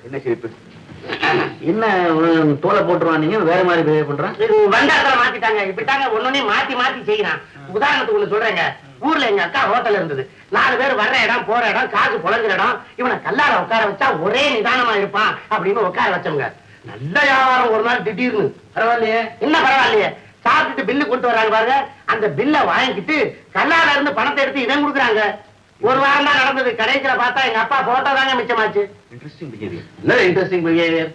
என்ன சிரிப்பு? என்ன தோலை போட்டுருவான், நீங்க வேற மாதிரி பிஹேவ் பண்றான். வண்டாரத்துல மாத்திட்டாங்க. இப்படித்தாங்க ஒன்னொன்னே மாத்தி மாத்தி செய்யறான். உதாரணத்துக்கு ஒண்ணு சொல்றேங்க. ஊர்ல எங்க அக்கா ஹோட்டல் இருந்தது. 4 பேர் வர்ற இடம் போற இடம் காசு புழங்குற இடம். இவனை கல்லால உட்கார வச்சா ஒரே நிதானமா இருப்பான் அப்படின்னு உட்கார வச்சவங்க. நல்ல வியாபாரம். ஒரு நாள் திடீர்னு பரவாயில்லையே, என்ன பரவாயில்லையே, சாப்பிட்டுட்டு பில்லு கொண்டு வராங்க பாருங்க. அந்த பில்ல வாங்கிட்டு கல்லால இருந்து பணத்தை எடுத்து இடம் கொடுக்குறாங்க. ஒரு வாரம் தான் நடந்தது. கடைசியில பார்த்தா எங்க அப்பா போட்டோ தாங்க மிச்சமாச்சு. Interesting behaviour. என்ன இன்ட்ரெஸ்டிங் பிஹேவியர்?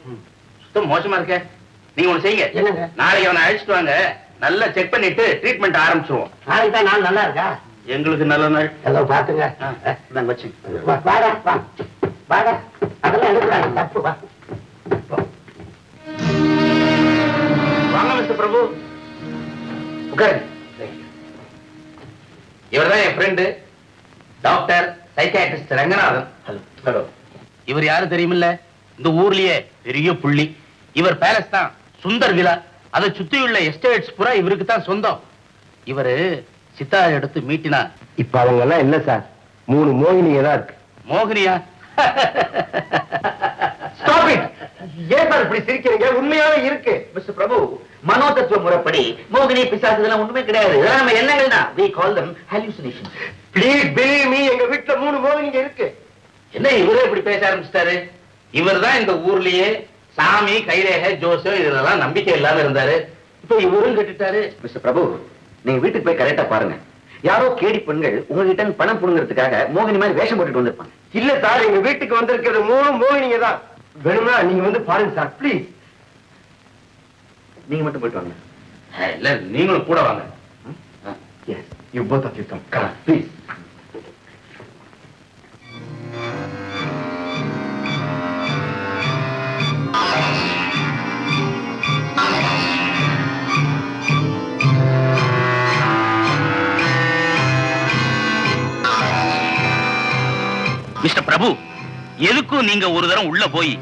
சுத்தம் மோசமா இருக்க. நீங்க ஒண்ணு செய்யுங்க. என்னங்க? நாளைக்கு அவனை அழைச்சிட்டு வாங்க, நல்லா செக் பண்ணிட்டு ட்ரீட்மெண்ட் ஆரம்பிச்சிருவோம். நாளைக்கு தான் நாள் நல்லா இருக்கா? எங்களுக்கு நல்ல நாள். ஏதோ பாத்துங்க. நாங்க வச்சு வாடா வா வாடா. அதெல்லாம் எடுக்கிறாங்க தப்பு. வா வாங்க மிஸ்டர் பிரபு, உட்காருங்க. இவர்தான் என் friend doctor psychiatrist Ranganathan. Hello. இவர் யாரு தெரியுமில்ல? இந்த ஊர்லயே பெரிய புள்ளி. இவர் பேலஸ் தான் சுந்தர் விலா. அதை சுத்தியுள்ள எஸ்டேட்ஸ் பூரா இவருக்கு தான் சொந்தம். இவரு சித்தார் எடுத்து மீட்டினா. இப்ப அவங்க எல்லாம் இல்ல சார். 3 மோகினிங்க தான் இருக்கு. மோகினியா? Stop it. ஏன் சார் இப்படி சிரிக்கிறீங்க? உண்மையாவே இருக்கு. மிஸ்டர் பிரபு, மனோதத்துவ முறைப்படி மோகினி பிசாசு இதெல்லாம் ஒண்ணுமே கிடையாது. இதெல்லாம் நம்ம எண்ணங்கள் தான். We call them hallucinations. Please believe me, எங்க வீட்டுல 3 மோகினிங்க இருக்கு. என்ன இவரே இப்படி பேச ஆரம்பிச்சிட்டாரு? இவர் தான் இந்த ஊர்லயே சாமி கைரேகை ஜோசியம் இதெல்லாம் நம்பிக்கை இல்லாம இருந்தாரு. இப்ப இவரும் கட்டிட்டாரு. மிஸ்டர் பிரபு, நீங்க வீட்டுக்கு போய் கரெக்டா பாருங்க. யாரோ கேடி பெண்கள் உங்ககிட்ட பணம் புடுங்கிறதுக்காக மோகினி மாதிரி வேஷம் போட்டுட்டு வந்திருப்பாங்க. இல்ல சார், எங்க வீட்டுக்கு வந்திருக்கிறது 3 மோகினிங்க தான். வேணும்னா நீங்க வந்து பாருங்க சார், ப்ளீஸ். நீங்க மட்டும் போயிட்டு வாங்க. இல்ல நீங்களும் கூட வாங்க. Yes, you both of you come. Come on, please. Mister Prabhu, எதுக்கும் நீங்க ஒரு தரம் உள்ள போய்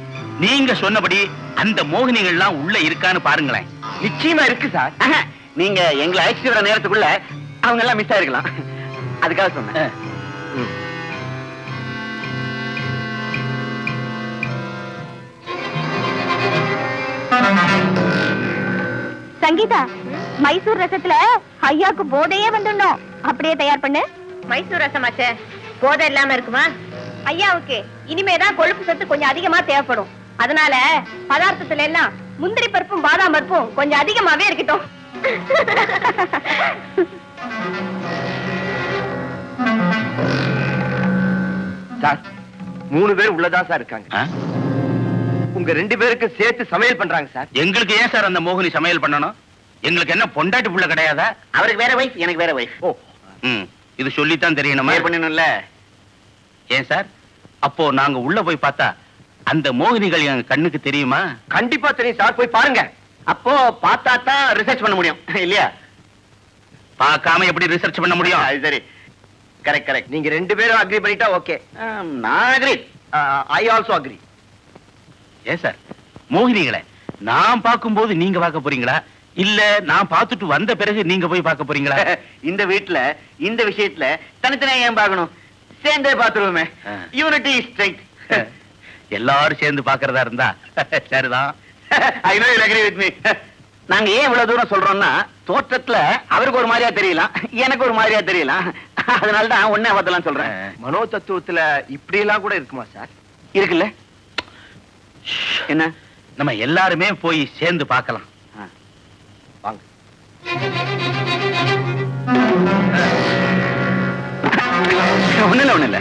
நீங்க சொன்னபடி அந்த மோகினிகள்லாம் உள்ள இருக்கான்னு பாருங்களேன். நிச்சயமா இருக்கு சார். நீங்க எங்களை அழைச்சிட்டு வர நேரத்துக்குள்ள அவங்க எல்லாம் மிஸ் ஆயிருக்கலாம். அதுக்காக சொன்னேன். சங்கீதா, மைசூர் ரசத்துல ஐயாக்கு போதையே வந்துடணும். அப்படியே தயார் பண்ணு. மைசூர் ரசமாச்சே, போதை இல்லாம இருக்குமா? ஐயாவுக்கு இனிமேதான் கொழுப்பு சத்து கொஞ்சம் அதிகமா தேவைப்படும். அதனால பதார்த்தத்துல எல்லாம் முந்திரி பருப்பும் பாதாம் பருப்பும் கொஞ்சம் அதிகமாவே இருக்கட்டும். சார், 3 பேர் உள்ளதா சார் இருக்காங்க. உங்க 2 பேருக்கு சேர்த்து சமையல் பண்றாங்க சார். எங்களுக்கு ஏன் சார் அந்த மோகினி சமையல் பண்ணணும்? எங்களுக்கு என்ன பொண்டாட்டி புள்ள கிடையாதா? அவருக்கு வேற வைஃப், எனக்கு வேற வைஃப். ஓ, இது சொல்லித்தான் தெரியணுமா? பண்ணணும்ல. ஏன் சார், அப்போ நாங்க உள்ள போய் பார்த்தா அந்த மோகினிகள் எங்க கண்ணுக்கு தெரியுமா? கண்டிப்பா தெரியும் சார், போய் பாருங்க. அப்போ பார்த்தா தான் ரிசர்ச் பண்ண முடியும் இல்லையா? பார்க்காம எப்படி ரிசர்ச் பண்ண முடியும்? அது சரி. Correct correct. நீங்க 2 பேரும் அக்ரி பண்ணிட்டா ஓகே. நான் அக்ரி. I also agri. ஏன் சார், மோகினிகளை நான் பார்க்கும்போது நீங்க பார்க்க போறீங்களா, இல்ல நான் பார்த்துட்டு வந்த பிறகு நீங்க போய் பார்க்க போறீங்களா? இந்த வீட்டுல இந்த விஷயத்துல தனித்தனியா ஏன் பார்க்கணும்? சேர்ந்தே பார்த்துருவோமே. Unity strength. எல்லாரும் சேர்ந்து பார்க்கறதா இருந்தா சரிதான். I know you'll agree with me. நாங்க ஏன் இவ்வளவு தூரம் சொல்றோம்னா, தோற்றத்துல அவருக்கு ஒரு மாதிரியா தெரியலாம், எனக்கு ஒரு மாதிரியா தெரியலாம். அதனால தான் ஒண்ணே பார்த்தலாம் சொல்றேன். மனோ தத்துவத்துல இப்படி எல்லாம் கூட இருக்குமா சார்? இருக்குல்ல. என்ன, நம்ம எல்லாருமே போய் சேர்ந்து பார்க்கலாம். வாங்க. ஒண்ணு இல்ல.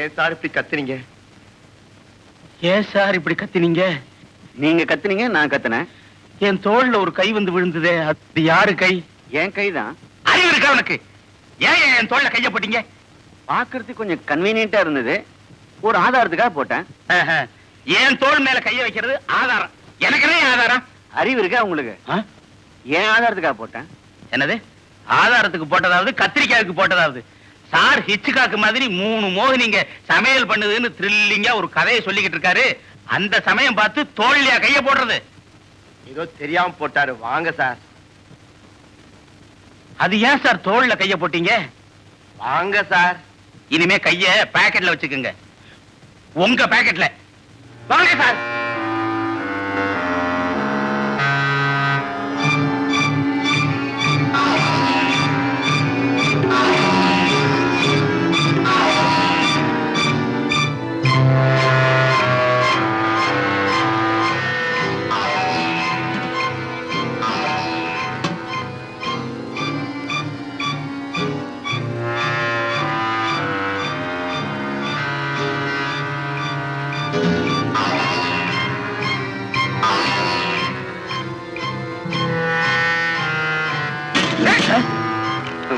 ஏன் சார் இப்படி கத்துனீங்க? ஏன் சார் இப்படி கத்தினீங்க? நீங்க கத்துனீங்க, நான் கத்துனேன். என் தோள்ல ஒரு கை வந்து விழுந்ததே, அது யாரு கை? என் கைதான். அறிவு இருக்கா உனக்கு? ஏன் என் தோள்ல கைய போட்டீங்க? பாக்குறதுக்கு கொஞ்சம் கன்வீனியன்ட்டா இருந்தது, ஒரு ஆதாரத்துக்காக போட்டேன். என் தோள் மேல கைய வைக்கிறது ஆதாரம். எனக்கு என்ன ஆதாரம்? அறிவு இருக்கா உங்களுக்கு? ஏன் ஆதாரத்துக்காக போட்டேன்? என்னது ஆதாரத்துக்கு போட்டதாவது கத்திரிக்காய்க்கு போட்டதாவது? சார் ஹிட்ச்காக் மாதிரி 3 மோகினிங்க சமையல் பண்ணுதுன்னு த்ரில்லிங்கா ஒரு கதையை சொல்லிக்கிட்டு இருக்காரு. அந்த சமயம் பார்த்து தோல்லையா கைய போடுறது? ஏதோ தெரியாம போட்டாரு. வாங்க சார். அது ஏன் சார் தோல்ல கைய போட்டீங்க? வாங்க சார். இனிமே கைய பாக்கெட்ல வச்சுக்கோங்க, உங்க பாக்கெட்ல. வாங்க சார்.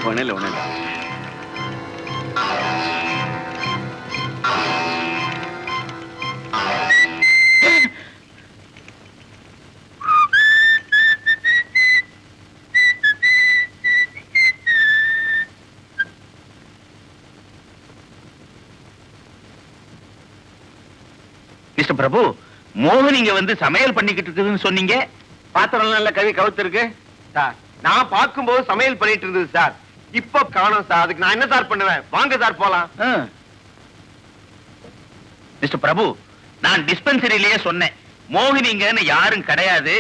ஒண்ணில்ல ஒண்ணில்ல. மிஸ்டர் பிரபு, மோகனிங்க வந்து சமையல் பண்ணிக்கிட்டு இருக்குதுன்னு சொன்னீங்க. பாத்திரம் நல்ல கவி கவுத்து இருக்கு சார். நான் பார்க்கும்போது சமையல் பண்ணிட்டு இருந்தது சார். இப்ப காணோம் சார். அதுக்கு நான் என்ன சார் பண்ணுவேன்? வாங்க சார் போலாம். மிஸ்டர் பிரபு, நான் டிஸ்பென்சரியிலேயே சொன்னேன், மோகினிங்கன்னு யாரும் கிடையாது.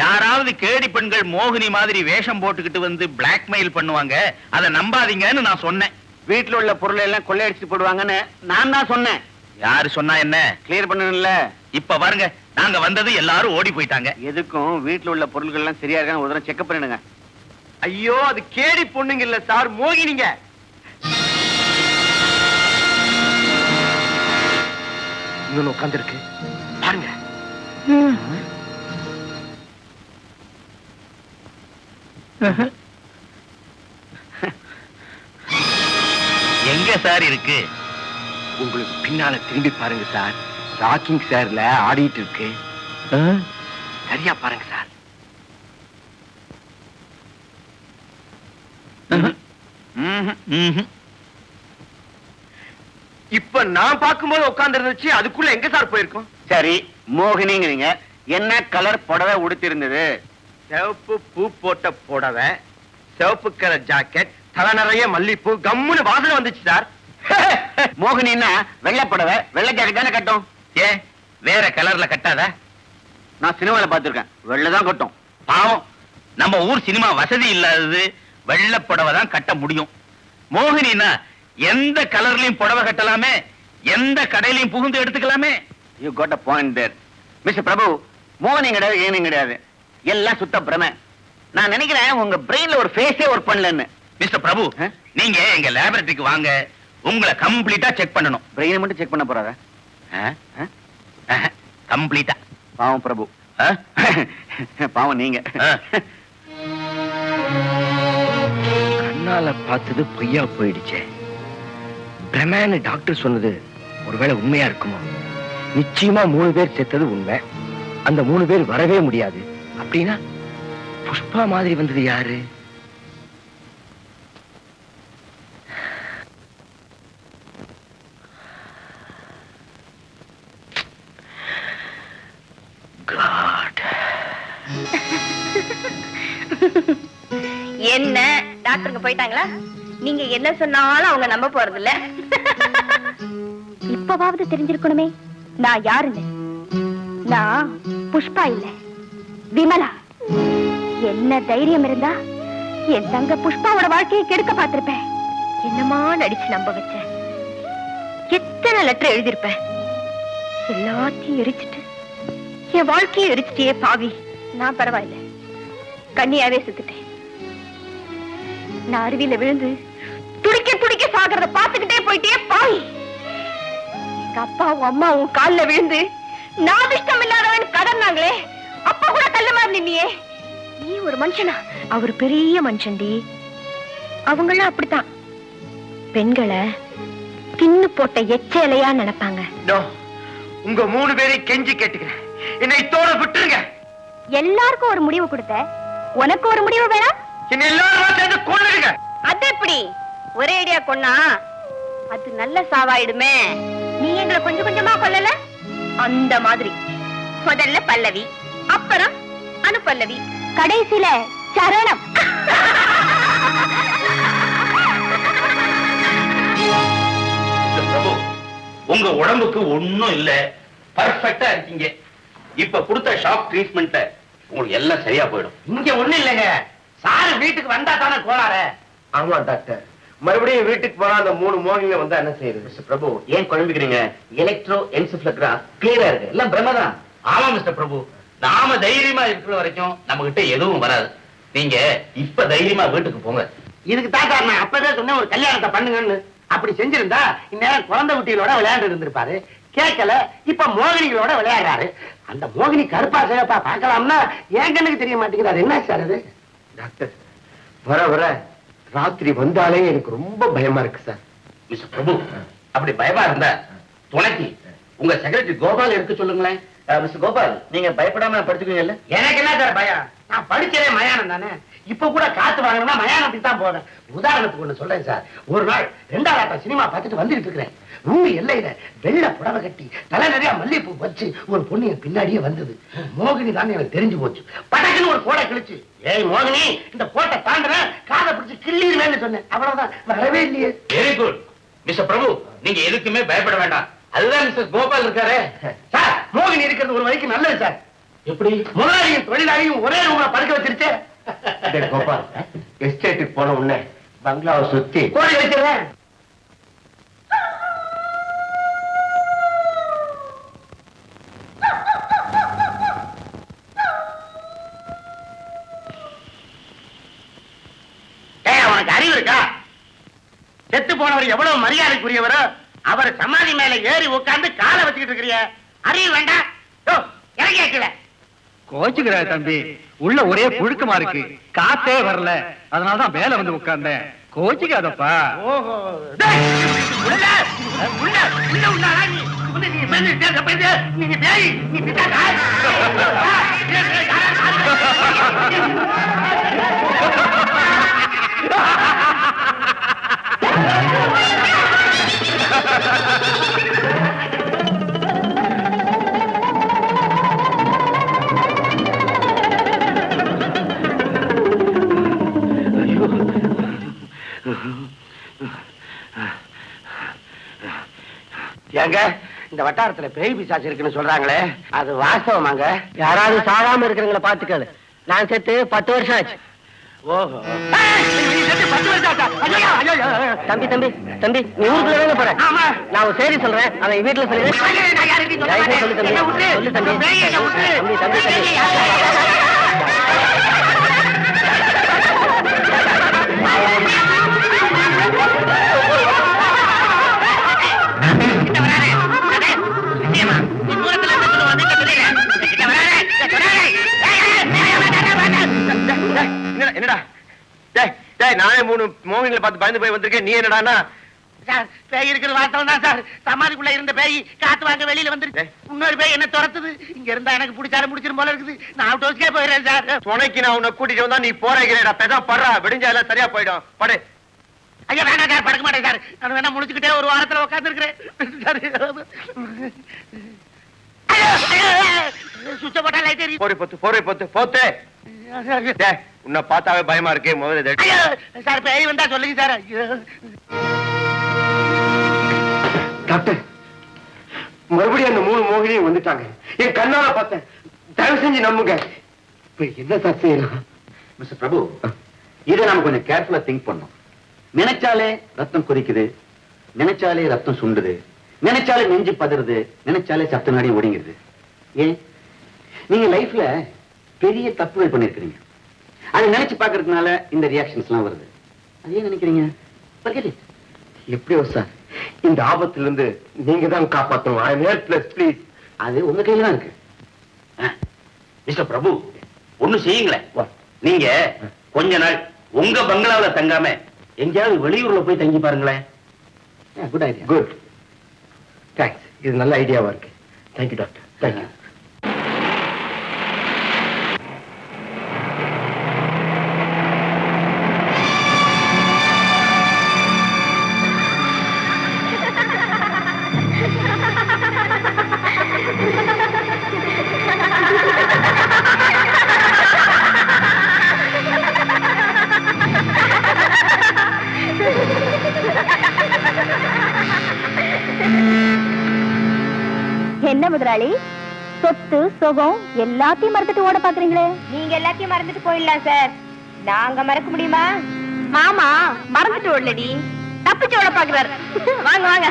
யாராவது கேடி பெண்கள் மோகினி மாதிரி வேஷம் போட்டுக்கிட்டு வந்து பிளாக்மெயில் பண்ணுவாங்க, அதை நம்பாதீங்கன்னு நான் சொன்னேன். வீட்டுல உள்ள பொருளை எல்லாம் கொள்ளையடிச்சு போடுவாங்கன்னு நான் தான் சொன்னேன். யாரு சொன்னா என்ன? கிளியர் பண்ணணும்ல. இப்ப பாருங்க, நாங்க வந்தது எல்லாரும் ஓடி போயிட்டாங்க. எதுக்கும் வீட்டுல உள்ள பொருட்கள் எல்லாம் சரியா இருக்கான்னு ஒரு தடவை செக்அப் பண்ணிடுங்க. ஐயோ, அது கேடி பொண்ணுங்க இல்ல சார், மோகினிங்க. இன்னொன்னு உட்கார்ந்திருக்கு பாருங்க. எங்க சார் இருக்கு? உங்களுக்கு பின்னால திரும்பி பாருங்க சார். ராக்கிங் சேர்ல ஆடிட்டு இருக்கு. சரியா பாருங்க சார். இப்ப நான் பார்க்கும்போது உட்கார்ந்து இருந்துச்சு, அதுக்குள்ள எங்க சார் போயிருக்கோம்? சரி, மோகினிங்கிறீங்க, என்ன கலர் புடவை உடுத்தி இருந்தது? சிவப்பு பூ போட்ட புடவை, சிவப்பு கலர் ஜாக்கெட், தலை நிறைய மல்லிப்பூ, கம்முன்னு வாசனை வந்துச்சு சார். மோகினின்னா வெள்ளை புடவை வெள்ளை ஜாக்கெட் தானே கட்டும். ஏன் வேற கலர்ல கட்டாதா? நான் சினிமால பாத்துருக்கேன், வெள்ளை கட்டும். பாவம், நம்ம ஊர் சினிமா வசதி இல்லாதது, வெள்ளை புடவை தான் கட்ட முடியும். மோகினினா எந்த கலர்லயும் புடவை கட்டலாமே, எந்த கடையிலையும் புகுந்து எடுத்துக்கலாமே. You got a point there. Mister Prabhu, மோகினி கிடையாது, ஏனும் கிடையாது, எல்லாம் சுத்த பிரமை. நான் நினைக்கிறேன் உங்க பிரெயின்ல ஒரு ஃபேஸே ஒர்க் பண்ணலன்னு. மிஸ்டர் பிரபு, நீங்க எங்க லேபரேட்டரிக்கு வாங்க, உங்களை கம்ப்ளீட்டா செக் பண்ணணும். பிரெயினை மட்டும் செக் பண்ண போறாங்க கம்ப்ளீட்டா. பாவம் பிரபு, பாவம் நீங்க. கண்ணால பார்த்தது பொய்யா போயிடுச்சே. பிரமேன்னு டாக்டர் சொன்னது ஒருவேளை உண்மையா இருக்குமோ? நிச்சயமா 3 பேர் செத்தது உண்மை. அந்த 3 பேர் வரவே முடியாது. அப்படின்னா புஷ்பா மாதிரி வந்தது யாரு? என்ன டாக்டருங்க போயிட்டாங்களா? நீங்க என்ன சொன்னாலும் அவங்க நம்ப போறது இல்ல. இப்பவாவது தெரிஞ்சிருக்கணுமே நான் யாருன்னு. நான் புஷ்பா இல்ல, விமலா. என்ன தைரியம் இருந்தா என் தங்க புஷ்பாவோட வாழ்க்கையை கெடுக்க பார்த்திருப்பேன். என்னமா நடிச்சு நம்ப வச்ச. எத்தனை லெட்டர் எழுதியிருப்பேன். எல்லாத்தையும் எரிச்சிட்டு என் வாழ்க்கையை எரிச்சிட்டே பாவி. நான் பரவாயில்ல, கண்ணியாவே செத்துட்டேன். நான் அருவியில விழுந்து துடிக்க துடிக்க சாகிறத பார்த்துக்கிட்டே போயிட்டே பாவி. எங்க அப்பாவும் அம்மாவும் கால்ல விழுந்து நான் இஷ்டம் இல்லாதவன் கடன்னாங்களே, அப்பா கூட கல்ல மாதிரி நின்னியே. நீ ஒரு மனுஷனா? அவர் பெரிய மனுஷன்டி. அவங்களாம் அப்படித்தான் பெண்களை தின்னு போட்ட எச்சலையா நினைப்பாங்க. உங்க 3 பேரையும் கெஞ்சி கேட்டுக்கிறேன், என்னை இத்தோட விட்டுருங்க. எல்லாருக்கும் ஒரு முடிவு கொடுத்த, உனக்கு ஒரு முடிவு வேணாம்? என்ன எல்லாரும் சேர்ந்து கொள்ளுங்க. அது எப்படி ஒரே ஐடியா கொன்னா அது நல்ல சாவாயிடுமே. நீ எங்களை கொஞ்சம் கொஞ்சமா கொல்லல, அந்த மாதிரி. முதல்ல பல்லவி, அப்புறம் அனுபல்லவி, கடைசியில சரணம். பிரபு, உங்க உடம்புக்கு ஒண்ணும் இல்ல, பர்ஃபெக்ட்டா இருக்கீங்க. இப்ப கொடுத்த ஷாக் ட்ரீட்மெண்ட்ல உங்களுக்கு எல்லாம் சரியா போயிடும். இங்க ஒண்ணு இல்லைங்க, சாரு வீட்டுக்கு வந்தா தானே கோளாறு. ஆமா டாக்டர், மறுபடியும் வீட்டுக்கு போனா அந்த 3 மோகிங்க வந்தா என்ன செய்யுது? மிஸ்டர் பிரபு, ஏன் குழம்பிக்கிறீங்க? எலக்ட்ரோ என்செஃபலோகிராஃப் கிளியரா இருக்கு, எல்லாம் பிரம்மதான். ஆமா மிஸ்டர் பிரபு, நாம தைரியமா இருக்கிற வரைக்கும் நம்ம கிட்ட எதுவும் வராது. நீங்க இப்ப தைரியமா வீட்டுக்கு போங்க. இதுக்கு தான் சார் நான் அப்பவே சொன்னேன் ஒரு கல்யாணத்தை பண்ணுங்கன்னு. அப்படி செஞ்சிருந்தா இந்நேரம் குழந்தை குட்டிகளோட விளையாண்டு இருந்திருப்பாரு. கேட்கல, இப்ப மோகினிகளோட விளையாடுறாரு. அந்த மோகினி கருப்பா சேப்பா பார்க்கலாம்னா என் கண்ணுக்கு தெரிய மாட்டேங்குது. என்ன சார் அது? டாக்டர், வர வர ராத்திரி வந்தாலே எனக்கு ரொம்ப பயமா இருக்கு சார். மிஸ்டர் பிரபு, அப்படி பயமா இருந்தா துணைக்கு உங்க செக்ரட்டரி கோபால் எடுக்க சொல்லுங்களேன். மிஸ்டர் கோபால், நீங்க பயப்படாம படிச்சுக்கீங்கல்ல? எனக்கு என்ன சார் பயம்? நான் படிச்சதே மயானம் தானே. இப்ப கூட காத்து வாங்கணும்னா மயானத்துக்கு தான் போவேன். உதாரணத்துக்கு ஒண்ணு சொல்றேன் சார். ஒரு நாள் 2வது ஆட்டம் சினிமா பார்த்துட்டு வந்துட்டு இருக்கிறேன். ஊரு எல்லையில வெள்ளை புடவை கட்டி தலை நிறைய மல்லிகைப்பூ வச்சு ஒரு பொண்ணு என் பின்னாடியே வந்தது. மோகினி தான் எனக்கு தெரிஞ்சு போச்சு. படக்குன்னு ஒரு கோடை கிழிச்சு, ஏய் மோகினி, இந்த கோட்டை தாண்டுற காதை பிடிச்சு கிள்ளிடுவேன்னு சொன்னேன். அவ்வளவுதான், வரவே இல்லையே. வெரி குட் மிஸ்டர் பிரபு, நீங்க எதுக்குமே பயப்பட வேண்டாம். அதுதான் மிஸ்டர் கோபால் இருக்காரு. சார், மோகினி இருக்கிறது ஒரு வரைக்கும் நல்லது சார். எப்படி? முதலாளியும் தொழிலாளியும் ஒரே ரூம்ல படுக்க வச்சிருச்சே. கோபால், எஸ்டேட்டுக்கு போன உடனே பங்களாவை சுத்தி கோழி வச்சிருவேன். உனக்கு அறிவு இருக்கா? செத்து போனவர் எவ்வளவு மரியாதைக்குரியவரோ அவர் சமாதி மேல ஏறி உட்கார்ந்து காலை வச்சுக்கிட்டு இருக்கிறிய. அறிவு வேண்டாம். இறங்கி வைக்கல. கோச்சுக்கிறாரு தம்பி, உள்ள ஒரே புழுக்கமா இருக்கு, காத்தே வரல, அதனாலதான் மேல வந்து உட்கார்ந்தேன். கோச்சுக்காதப்பா. ஓஹோ, உள்ள உள்ள உள்ள உள்ளாரா நீ? நீ நீங்க பேய், நீ பிட்டாக்கா? ஏங்க, இந்த வட்டாரத்துல பேய் பிசாசு இருக்குன்னு சொல்றாங்களே, அது வாஸ்தவமாங்க? யாராவது சாகாம இருக்கிறவங்களை பாத்துக்காது. நான் செத்து 10 வருஷம் ஆச்சு. ஓஹோ, 10 வருஷம் ஆச்சா? ஐயோ, ஐயோ, ஐயோ. தம்பி தம்பி தம்பி, நீ ஊருக்குள்ள தானே போற? ஆமா. நான் ஒரு செய்தி சொல்றேன், அவன் வீட்டுல சொல்லி நான் யாருக்கும் சொல்ல மாட்டேன். சொல்லு தம்பி, என்னை விட்டு. சொல்லு தம்பி. பேய் என்னை விட்டு. தம்பி, தம்பி, தம்பி. பேய் யாரு? என்னடா நானே 3 மோகினிகளை பார்த்து பயந்து போய் வந்திருக்கேன். நீ என்னடானா? சார், பேய் இருக்கிறது வாஸ்தவம் தான் சார். சமாதிக்குள்ள இருந்த பேய் காத்து வாங்க வெளியில வந்துருச்சு. இன்னொரு பேய் என்ன துரத்துது. இங்க இருந்தா எனக்கு பிடிச்சாரு முடிச்சிரும் போல இருக்குது. நான் அவுட் ஹவுஸ்க்கே போயிடுறேன் சார். துணைக்கு நான் உன்னை கூட்டிட்டு வந்தா நீ போறேன். பெதா படுறா, விடிஞ்சா எல்லாம் சரியா போயிடும். படு. ஐயா வேணாம் சார், படுக்க மாட்டேன் சார். நான் வேணா முடிச்சுக்கிட்டே ஒரு வாரத்துல உட்கார்ந்து இருக்கிறேன். சுவிட்ச போட்டா லைட் எரியுது. போரை பொத்து. உன்னை பார்த்தாவே பயமா இருக்கே. முதல்ல ஐயோ சார், பேய் வந்தா சொல்லுங்க சார். ஐயோ டாக்டர், மறுபடியும் அந்த 3 மோகினியும் வந்துட்டாங்க. என் கண்ணால பார்த்தேன். தயவு செஞ்சு நம்புங்க. இப்ப என்ன சார் செய்யலாம்? மிஸ்டர் பிரபு, இதை நாம கொஞ்சம் கேர்ஃபுல்லா திங்க் பண்ணோம். நினைச்சாலே ரத்தம் கொதிக்குது, நினைச்சாலே ரத்தம் சுண்டுது, நினைச்சாலே நெஞ்சு பதறுது, நினைச்சாலே சத்த நாடி ஒடுங்கிடுது. ஏன்? நீங்க லைஃப்ல பெரிய தப்புகள் பண்ணிருக்கீங்க. அதை நினைச்சு பாக்குறதுனால இந்த ரியாக்ஷன்ஸ் எல்லாம் வருது. அது ஏன் நினைக்கிறீங்க? எப்படியோ சார், இந்த ஆபத்துல இருந்து நீங்க தான் காப்பாத்தணும். I am helpless, please. அது உங்க கையில தான் இருக்கு. மிஸ்டர் பிரபு, ஒண்ணு செய்யுங்களேன். நீங்க கொஞ்ச நாள் உங்க பங்களாவில தங்காம எங்கேயாவது வெளியூர்ல போய் தங்கி பாருங்களேன். Good idea. Good, thanks. இது நல்ல ஐடியாவா இருக்கு. Thank you doctor, thank you. என்ன முதலாளி, சொத்து சுகம் எல்லாத்தையும் மறந்துட்டு ஓட பாக்குறீங்களே? நீங்க எல்லாத்தையும் மறந்துட்டு போயிடலாம் சார், நாங்க மறக்க முடியுமா? மாமா மறந்துட்டு ஓடலடி, தப்பிச்சு ஓட பாக்குறாரு. வாங்க வாங்க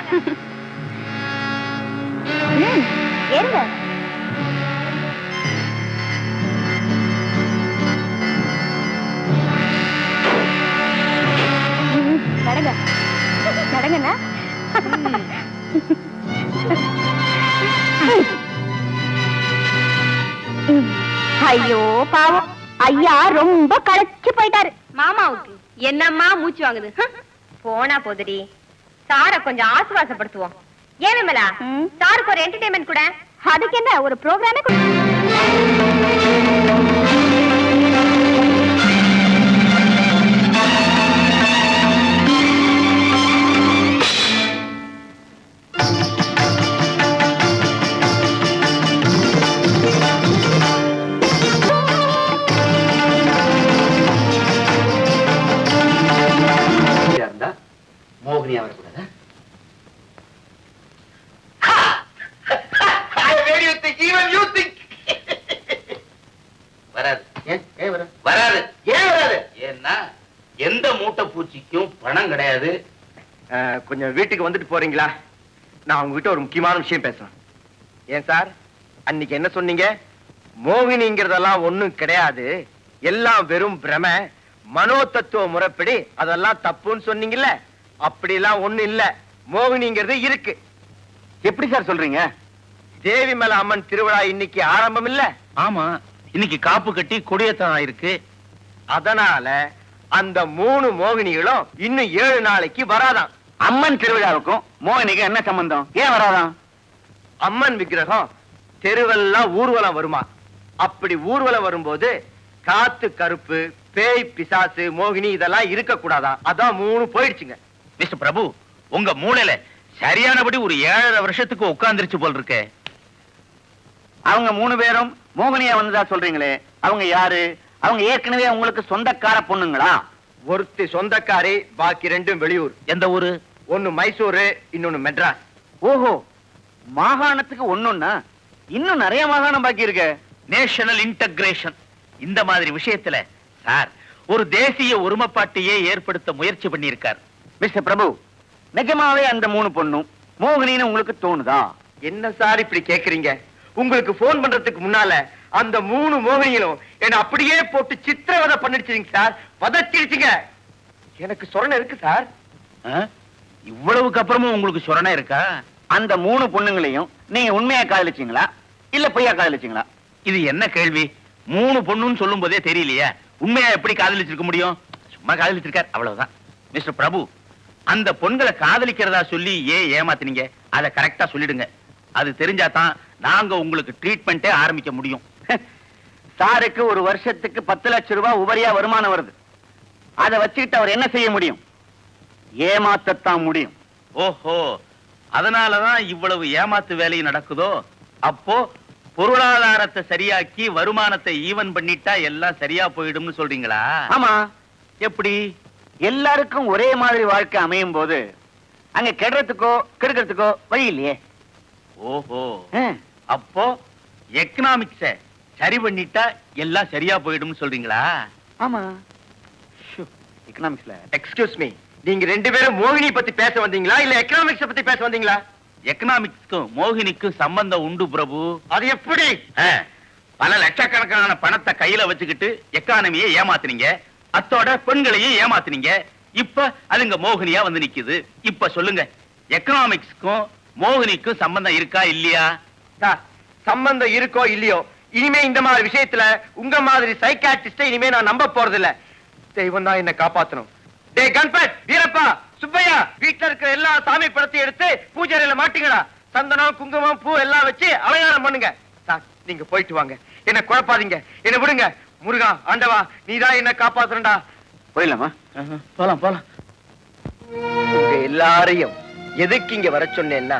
ஏறுங்க. நடங்க நடங்கண்ணா. ஐயோ பாவம், ஐயா ரொம்ப களைச்சு போயிட்டாரு. மாமாவுக்கு என்னம்மா மூச்சு வாங்குது? போனா போதுடி, சார கொஞ்சம் ஆசுவாசப்படுத்துவோம். ஏன் விமலா, சாருக்கு ஒரு என்டர்டைன்மெண்ட் கூட. அதுக்கு என்ன, ஒரு ப்ரோக்ராமே இருந்தா மோகினியா வரக்கூடாதா? வராது. ஏன் வர? வராது. ஏன் வராது? ஏன்னா எந்த மூட்டை பூச்சிக்கும் பணம் கிடையாது. கொஞ்சம் வீட்டுக்கு வந்துட்டு போறீங்களா? நான் உங்ககிட்ட ஒரு முக்கியமான விஷயம் பேசணும். ஏன் சார், அன்னைக்கு என்ன சொன்னீங்க? மோகினிங்கிறதெல்லாம் ஒண்ணும் கிடையாது, எல்லாம் வெறும் பிரமை, மனோ தத்துவ முறைப்படி அதெல்லாம் தப்புன்னு சொன்னீங்கல்ல? அப்படிலாம் ஒண்ணு இல்ல, மோகினிங்கிறது இருக்கு. எப்படி சார் சொல்றீங்க? தேவிமலை அம்மன் திருவிழா இன்னைக்கு ஆரம்பம் இல்ல? ஆமா, இன்னைக்கு காப்பு கட்டி கொடியேத்தம் ஆயிருக்கு. அதனால அந்த 3 மோகினிகளும் இன்னும் 7 நாளைக்கு வராதாம். அம்மன் திருவிழாவுக்கும் மோகினிக்கு என்ன சம்பந்தம்? ஏன் வராதான்? அம்மன் விக்கிரகம் தெருவெல்லாம் ஊர்வலம் வருமா. அப்படி ஊர்வலம் வரும்போது காத்து கருப்பு, பேய், பிசாசு, மோகினி இதெல்லாம் இருக்க கூடாதா. அதான் 3 போயிடுச்சுங்க. மிஸ்டர் பிரபு, உங்க மூளையில சரியானபடி ஒரு 7.5 வருஷத்துக்கு உட்கார்ந்துருச்சு போல் இருக்கே. அவங்க 3 பேரும் மோகினியா வந்ததா சொல்றீங்களே, அவங்க யாரு? அவங்க ஏற்கனவே உங்களுக்கு சொந்தக்கார பொண்ணுங்களா? ஒருத்தி சொந்தக்காரி, பாக்கி 2 வெளியூர். எந்த ஊரு? ஒன்னு மைசூரு, இன்னொன்னு மெட்ராஸ். ஓஹோ, மாகாணத்துக்கு ஒண்ணுன்னா இன்னும் நிறைய மாகாணம் பாக்கி இருக்கு. National integration. இந்த மாதிரி விஷயத்துல சார் ஒரு தேசிய ஒருமைப்பாட்டையே ஏற்படுத்த முயற்சி பண்ணியிருக்கார். மிஸ்டர் பிரபு, நிஜமாவே அந்த 3 பொண்ணும் மோகினின்னு உங்களுக்கு தோணுதா? என்ன சார் இப்படி கேக்குறீங்க? உங்களுக்கு போன் பண்றதுக்கு முன்னால அந்த 3 மோகினிகளும் என்ன அப்படியே போட்டு சித்திரவதை பண்ணிடுச்சுங்க சார், வதச்சிடுச்சுங்க. எனக்கு சொரணை இருக்கு சார். இவ்வளவுக்கு அப்புறமும் உங்களுக்கு சொரணை இருக்கா? அந்த 3 பொண்ணுங்களையும் நீங்க உண்மையா காதலிச்சீங்களா இல்ல பொய்யா காதலிச்சீங்களா? இது என்ன கேள்வி? 3 பொண்ணுன்னு சொல்லும் போதே தெரியலையா? உண்மையா எப்படி காதலிச்சிருக்க முடியும்? சும்மா காதலிச்சிருக்கார், அவ்வளவுதான். மிஸ்டர் பிரபு, அந்த பொண்களை காதலிக்கிறதா சொல்லி ஏன் ஏமாத்தினீங்க? அதை கரெக்டா சொல்லிடுங்க. அது தெரிஞ்சாதான் நாங்க உங்களுக்கு ட்ரீட்மெண்ட்டே ஆரம்பிக்க முடியும். சாருக்கு ஒரு வருஷத்துக்கு 10 லட்சம் ரூபாய் உபரியா வருமானம் வருது. அதை வச்சுக்கிட்டு அவர் என்ன செய்ய முடியும்? ஏமாத்தத்தான் முடியும். ஓஹோ, அதனாலதான் இவ்வளவு ஏமாத்து வேலை நடக்குதோ? அப்போ பொருளாதாரத்தை சரியாக்கி வருமானத்தை ஈவன் பண்ணிட்டா எல்லாம் சரியா போயிடும்னு சொல்றீங்களா? ஆமா. எப்படி? எல்லாருக்கும் ஒரே மாதிரி வாழ்க்கை அமையும் போது அங்க கெடுறதுக்கோ கெடுக்கிறதுக்கோ வழி இல்லையே. ஓஹோ, அப்போ எக்கனாமிக்ஸ சரி பண்ணிட்டா எல்லாம் சரியா போயிடும்னு சொல்றீங்களா? ஆமா. எக்கனாமிக்ஸ்ல எக்ஸ்கியூஸ் மீ, நீங்க 2 பேரும் மோகினி பத்தி பேச வந்தீங்களா இல்ல எக்கனாமிக்ஸ் பத்தி பேச வந்தீங்களா? எக்கனாமிக்ஸ்க்கும் மோகினிக்கும் சம்பந்தம் உண்டு பிரபு. அது எப்படி? பல லட்சக்கணக்கான பணத்தை கையில வச்சுக்கிட்டு எக்கானமியை ஏமாத்துனீங்க, அத்தோட பெண்களையும் ஏமாத்துனீங்க. இப்ப அதுங்க மோகினியா வந்து நிக்குது. இப்ப சொல்லுங்க, எக்கனாமிக்ஸ்க்கும் மோகினிக்கும் சம்பந்தம் இருக்கா இல்லையா? சார், சம்பந்தம் இருக்கோ இல்லையோ, இனிமே இந்த மாதிரி விஷயத்துல உங்க மாதிரி சைக்காட்ரிஸ்ட இனிமே நான் நம்ப போறதில்ல. தெய்வம் தான் என்ன காப்பாத்தணும். டே கணபத், வீரப்பா, சுப்பையா, வீட்டுல இருக்கிற எல்லா சாமி படத்தையும் எடுத்து பூஜை அறையில மாட்டுங்கடா. சந்தனம், குங்குமம், பூ எல்லாம் வச்சு அலங்காரம் பண்ணுங்க. சார், நீங்க போயிட்டு வாங்க, என்ன குழப்பாதீங்க, என்ன விடுங்க. முருகா, ஆண்டவா, நீதான் என்ன காப்பாத்துறா. போயிடலாமா? போலாம் போலாம். உங்க எல்லாரையும் எதுக்கு இங்க வர சொன்னேன்னா,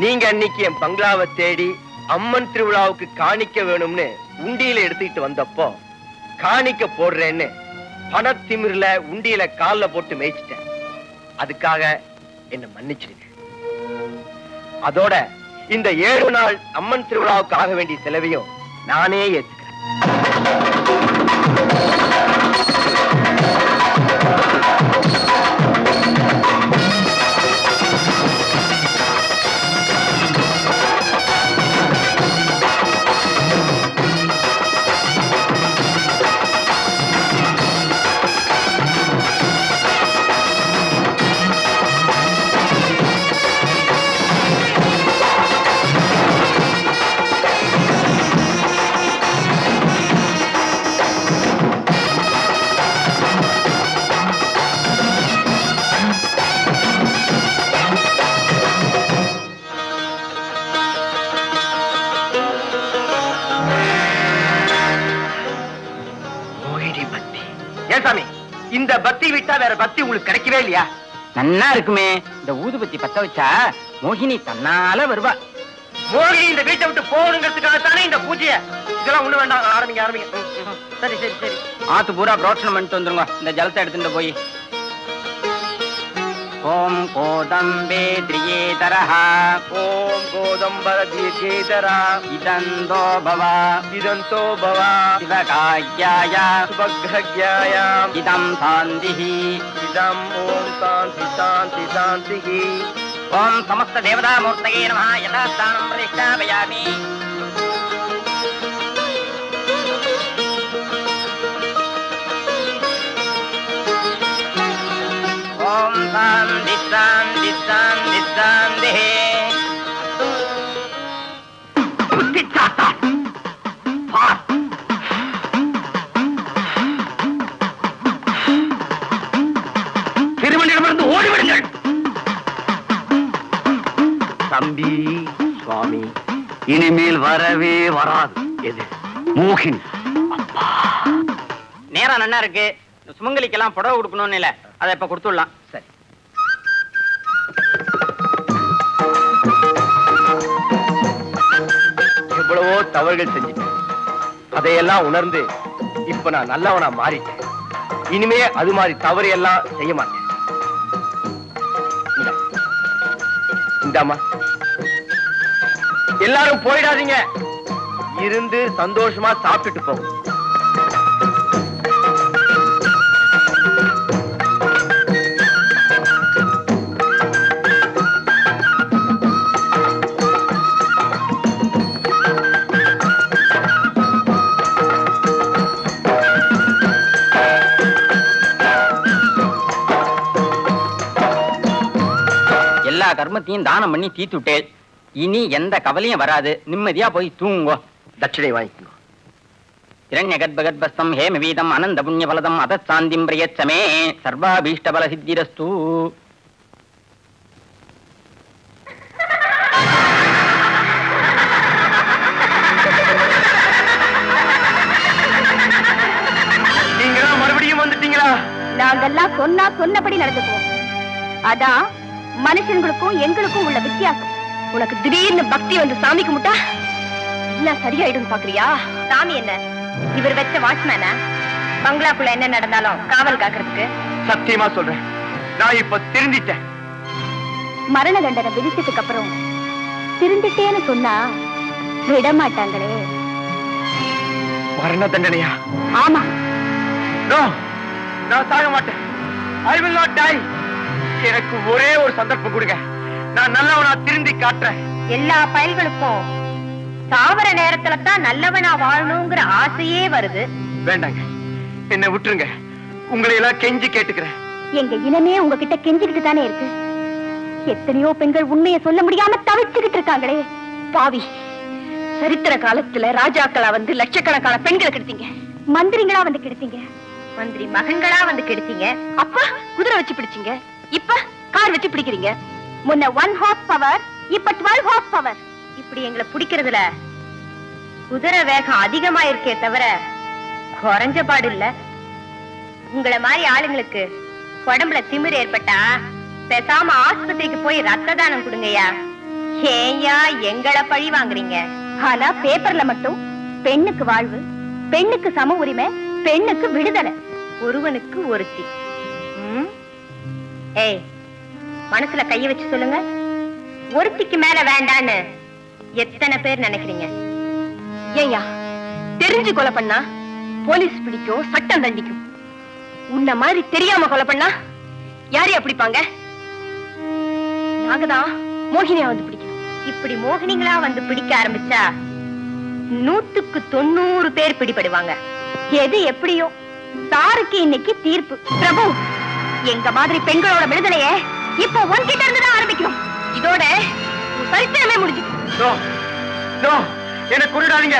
நீங்க அன்னைக்கு என் பங்களாவை தேடி அம்மன் திருவிழாவுக்கு காணிக்க வேணும்னு உண்டியில எடுத்துக்கிட்டு வந்தப்போ, காணிக்க போடுறேன்னு பணத்திமிர்ல உண்டியில கால்ல போட்டு மேய்ச்சிட்டேன். அதுக்காக என்ன மன்னிச்சிருங்க. அதோட இந்த 7 நாள் அம்மன் திருவிழாவுக்கு ஆக வேண்டிய செலவையும் நானே ஏத்துக்கிறேன். சாமி, இந்த பத்தி விட்டா வேற பத்தி உங்களுக்கு கிடைக்கவே இல்லையா? நன்னா இருக்குமே. இந்த ஊதுபத்தி பத்த வச்சா மோகினி தன்னால வருவா. மோகினி இந்த வீட்டை விட்டு போகணுங்கிறதுக்காகத்தானே இந்த பூஜைய. இதெல்லாம் ஒண்ணு வேண்டாம், ஆரம்பிங்க ஆரம்பிங்க. சரி சரி சரி. ஆத்து பூரா புரோட்சணம் பண்ணிட்டு வந்துருங்க. இந்த ஜலத்தை எடுத்துட்டு போய். ஓம் கோதம்பே திரியேதரஹ, ஓம் கோதம்பர தீர்க்கேதரா, இதந்தோ பவ, இதந்தோ பவ, சிவகாய்யாய சுபக்ரக்யாயாம், இதம் சாந்திஹி, இதம் ஓம் சாந்தி சாந்தி சாந்திஹி. ஓம் சமஸ்த தேவதா மூர்த்தயே நமஹ. யதாஸ்தானம் பிரதிஷ்டாபயாமி. ஓம் சாந்தி சாந்தி சாந்தி சாந்திஹி. திருமணியிடமிருந்து ஓடிவிடுங்கள். தம்பி சுவாமி, இனிமேல் வரவே வராது. எது? மோகினி. நேரம் நன்னா இருக்கு. சுமங்கலிக்கெல்லாம் புடவை கொடுக்கணும்னு இல்ல, அதை இப்ப கொடுத்துடலாம். சரி. எவ்வளவோ தவறுகள் செஞ்சுட்டேன். அதையெல்லாம் உணர்ந்து இப்ப நான் நல்லவனா மாறிட்டேன். இனிமே அது மாதிரி தவறு எல்லாம் செய்ய மாட்டேன். இந்தாம்மா. எல்லாரும் போயிடாதீங்க, இருந்து சந்தோஷமா சாப்பிட்டுட்டு போகும். எல்லா கர்மத்தையும் தானம் பண்ணி தீத்துட்டேன். இனி எந்த கவலையும் வராது. நிம்மதியா போய் தூங்குங்கோ. தட்சிணை வாங்கிக்கோ. இரண்ய கர்ப்பகர்ப்பஸ்தம் ஹேமவீதம் அனந்த புண்ணிய பலதம் அதத் சாந்திம் பிரயச்சமே சர்வாபீஷ்ட பல சித்திரஸ்து. நீங்களா மறுபடியும் வந்துட்டீங்களா? நாங்கெல்லாம் சொன்னா சொன்னபடி நடந்துக்குவோம். அதான் மனுஷங்களுக்கும் எங்களுக்கும் உள்ள வித்தியாசம். உனக்கு திடீர்னு பக்தி வந்து சாமி கும்பிட்டா எல்லாம் சரியாயிடும் பாக்குறியா? சாமி என்ன இவர் வச்ச வாட்ச்மேனா? பங்களாக்குள்ள என்ன நடந்தாலும் காவல் காக்கிறதுக்கு? சத்தியமா சொல்றேன், நான் இப்ப திருந்திட்டேன். மரண தண்டனை விதிச்சதுக்கு அப்புறம் திருந்துட்டேன்னு சொன்னா விட மாட்டாங்களே. மரண தண்டனையா? ஆமா. No, நான் சாக மாட்டேன். I will not die. எனக்கு ஒரே ஒரு சந்தர்ப்பம் கொடுங்க, நான் நல்லவனா திருந்தி காட்டுறேன். எல்லா பயல்களுக்கும் சாவர நேரத்துல தான் நல்லவனா வாழணுங்கிற ஆசையே வருது. வேண்டாங்க, என்ன விட்டுருங்க. உங்களை எல்லாம் கெஞ்சி கேட்டுக்கிறேன். எங்க இனமே உங்ககிட்ட கெஞ்சிக்கிட்டு தானே இருக்கு. எத்தனையோ பெண்கள் உண்மையை சொல்ல முடியாம தவிச்சுக்கிட்டு இருக்காங்களே பாவி. சரித்திர காலத்துல ராஜாக்களா வந்து லட்சக்கணக்கான பெண்களை கெடுத்தீங்க, மந்திரிங்களா வந்து கெடுத்தீங்க, மந்திரி மகன்களா வந்து கெடுத்தீங்க. அப்ப குதிரை வச்சு பிடிச்சீங்க, இப்ப கார் வச்சு பிடிக்கிறீங்க. முன்ன 1 ஹார்ஸ் பவர், இப்ப 12 ஹார்ஸ் பவர். இப்படி எங்களை பிடிக்கிறதுல குதிரை வேகம் அதிகமா இருக்கே தவிர குறைஞ்ச பாடு இல்ல. உங்களை மாதிரி ஆளுங்களுக்கு உடம்புல திமிர் ஏற்பட்டா பேசாம ஆஸ்பத்திரிக்கு போய் ரத்த தானம் கொடுங்கய்யா. ஏயா எங்களை பழி வாங்குறீங்க? ஆனா பேப்பர்ல மட்டும் பெண்ணுக்கு வாழ்வு, பெண்ணுக்கு சம உரிமை, பெண்ணுக்கு விடுதலை, ஒருவனுக்கு ஒருத்தி. ஏய், மனசுல கைய வச்சு சொல்லுங்க, ஒருத்திக்கு மேல வேண்டான்னு எத்தனை பேர் நினைக்கிறீங்க? ஏயா தெரிஞ்சு கொலை பண்ணா போலீஸ் பிடிக்கும், சட்டம் தண்டிக்கும். உன்ன மாதிரி தெரியாம கொலை பண்ணா யாரையா பிடிப்பாங்க? நாங்கதான் மோகினியா வந்து பிடிக்கணும். இப்படி மோகினிங்களா வந்து பிடிக்க ஆரம்பிச்சா 100க்கு 90 பேர் பிடிபடுவாங்க. எது எப்படியோ சாருக்கு இன்னைக்கு தீர்ப்பு. பிரபு, எங்க மாதிரி பெண்களோட விடுதலைய இப்ப உன்கிட்ட இருந்து தான் ஆரம்பிக்கணும். இதோட உன் சரித்திரமே முடிஞ்சு. என்ன கொண்டுடாதீங்க.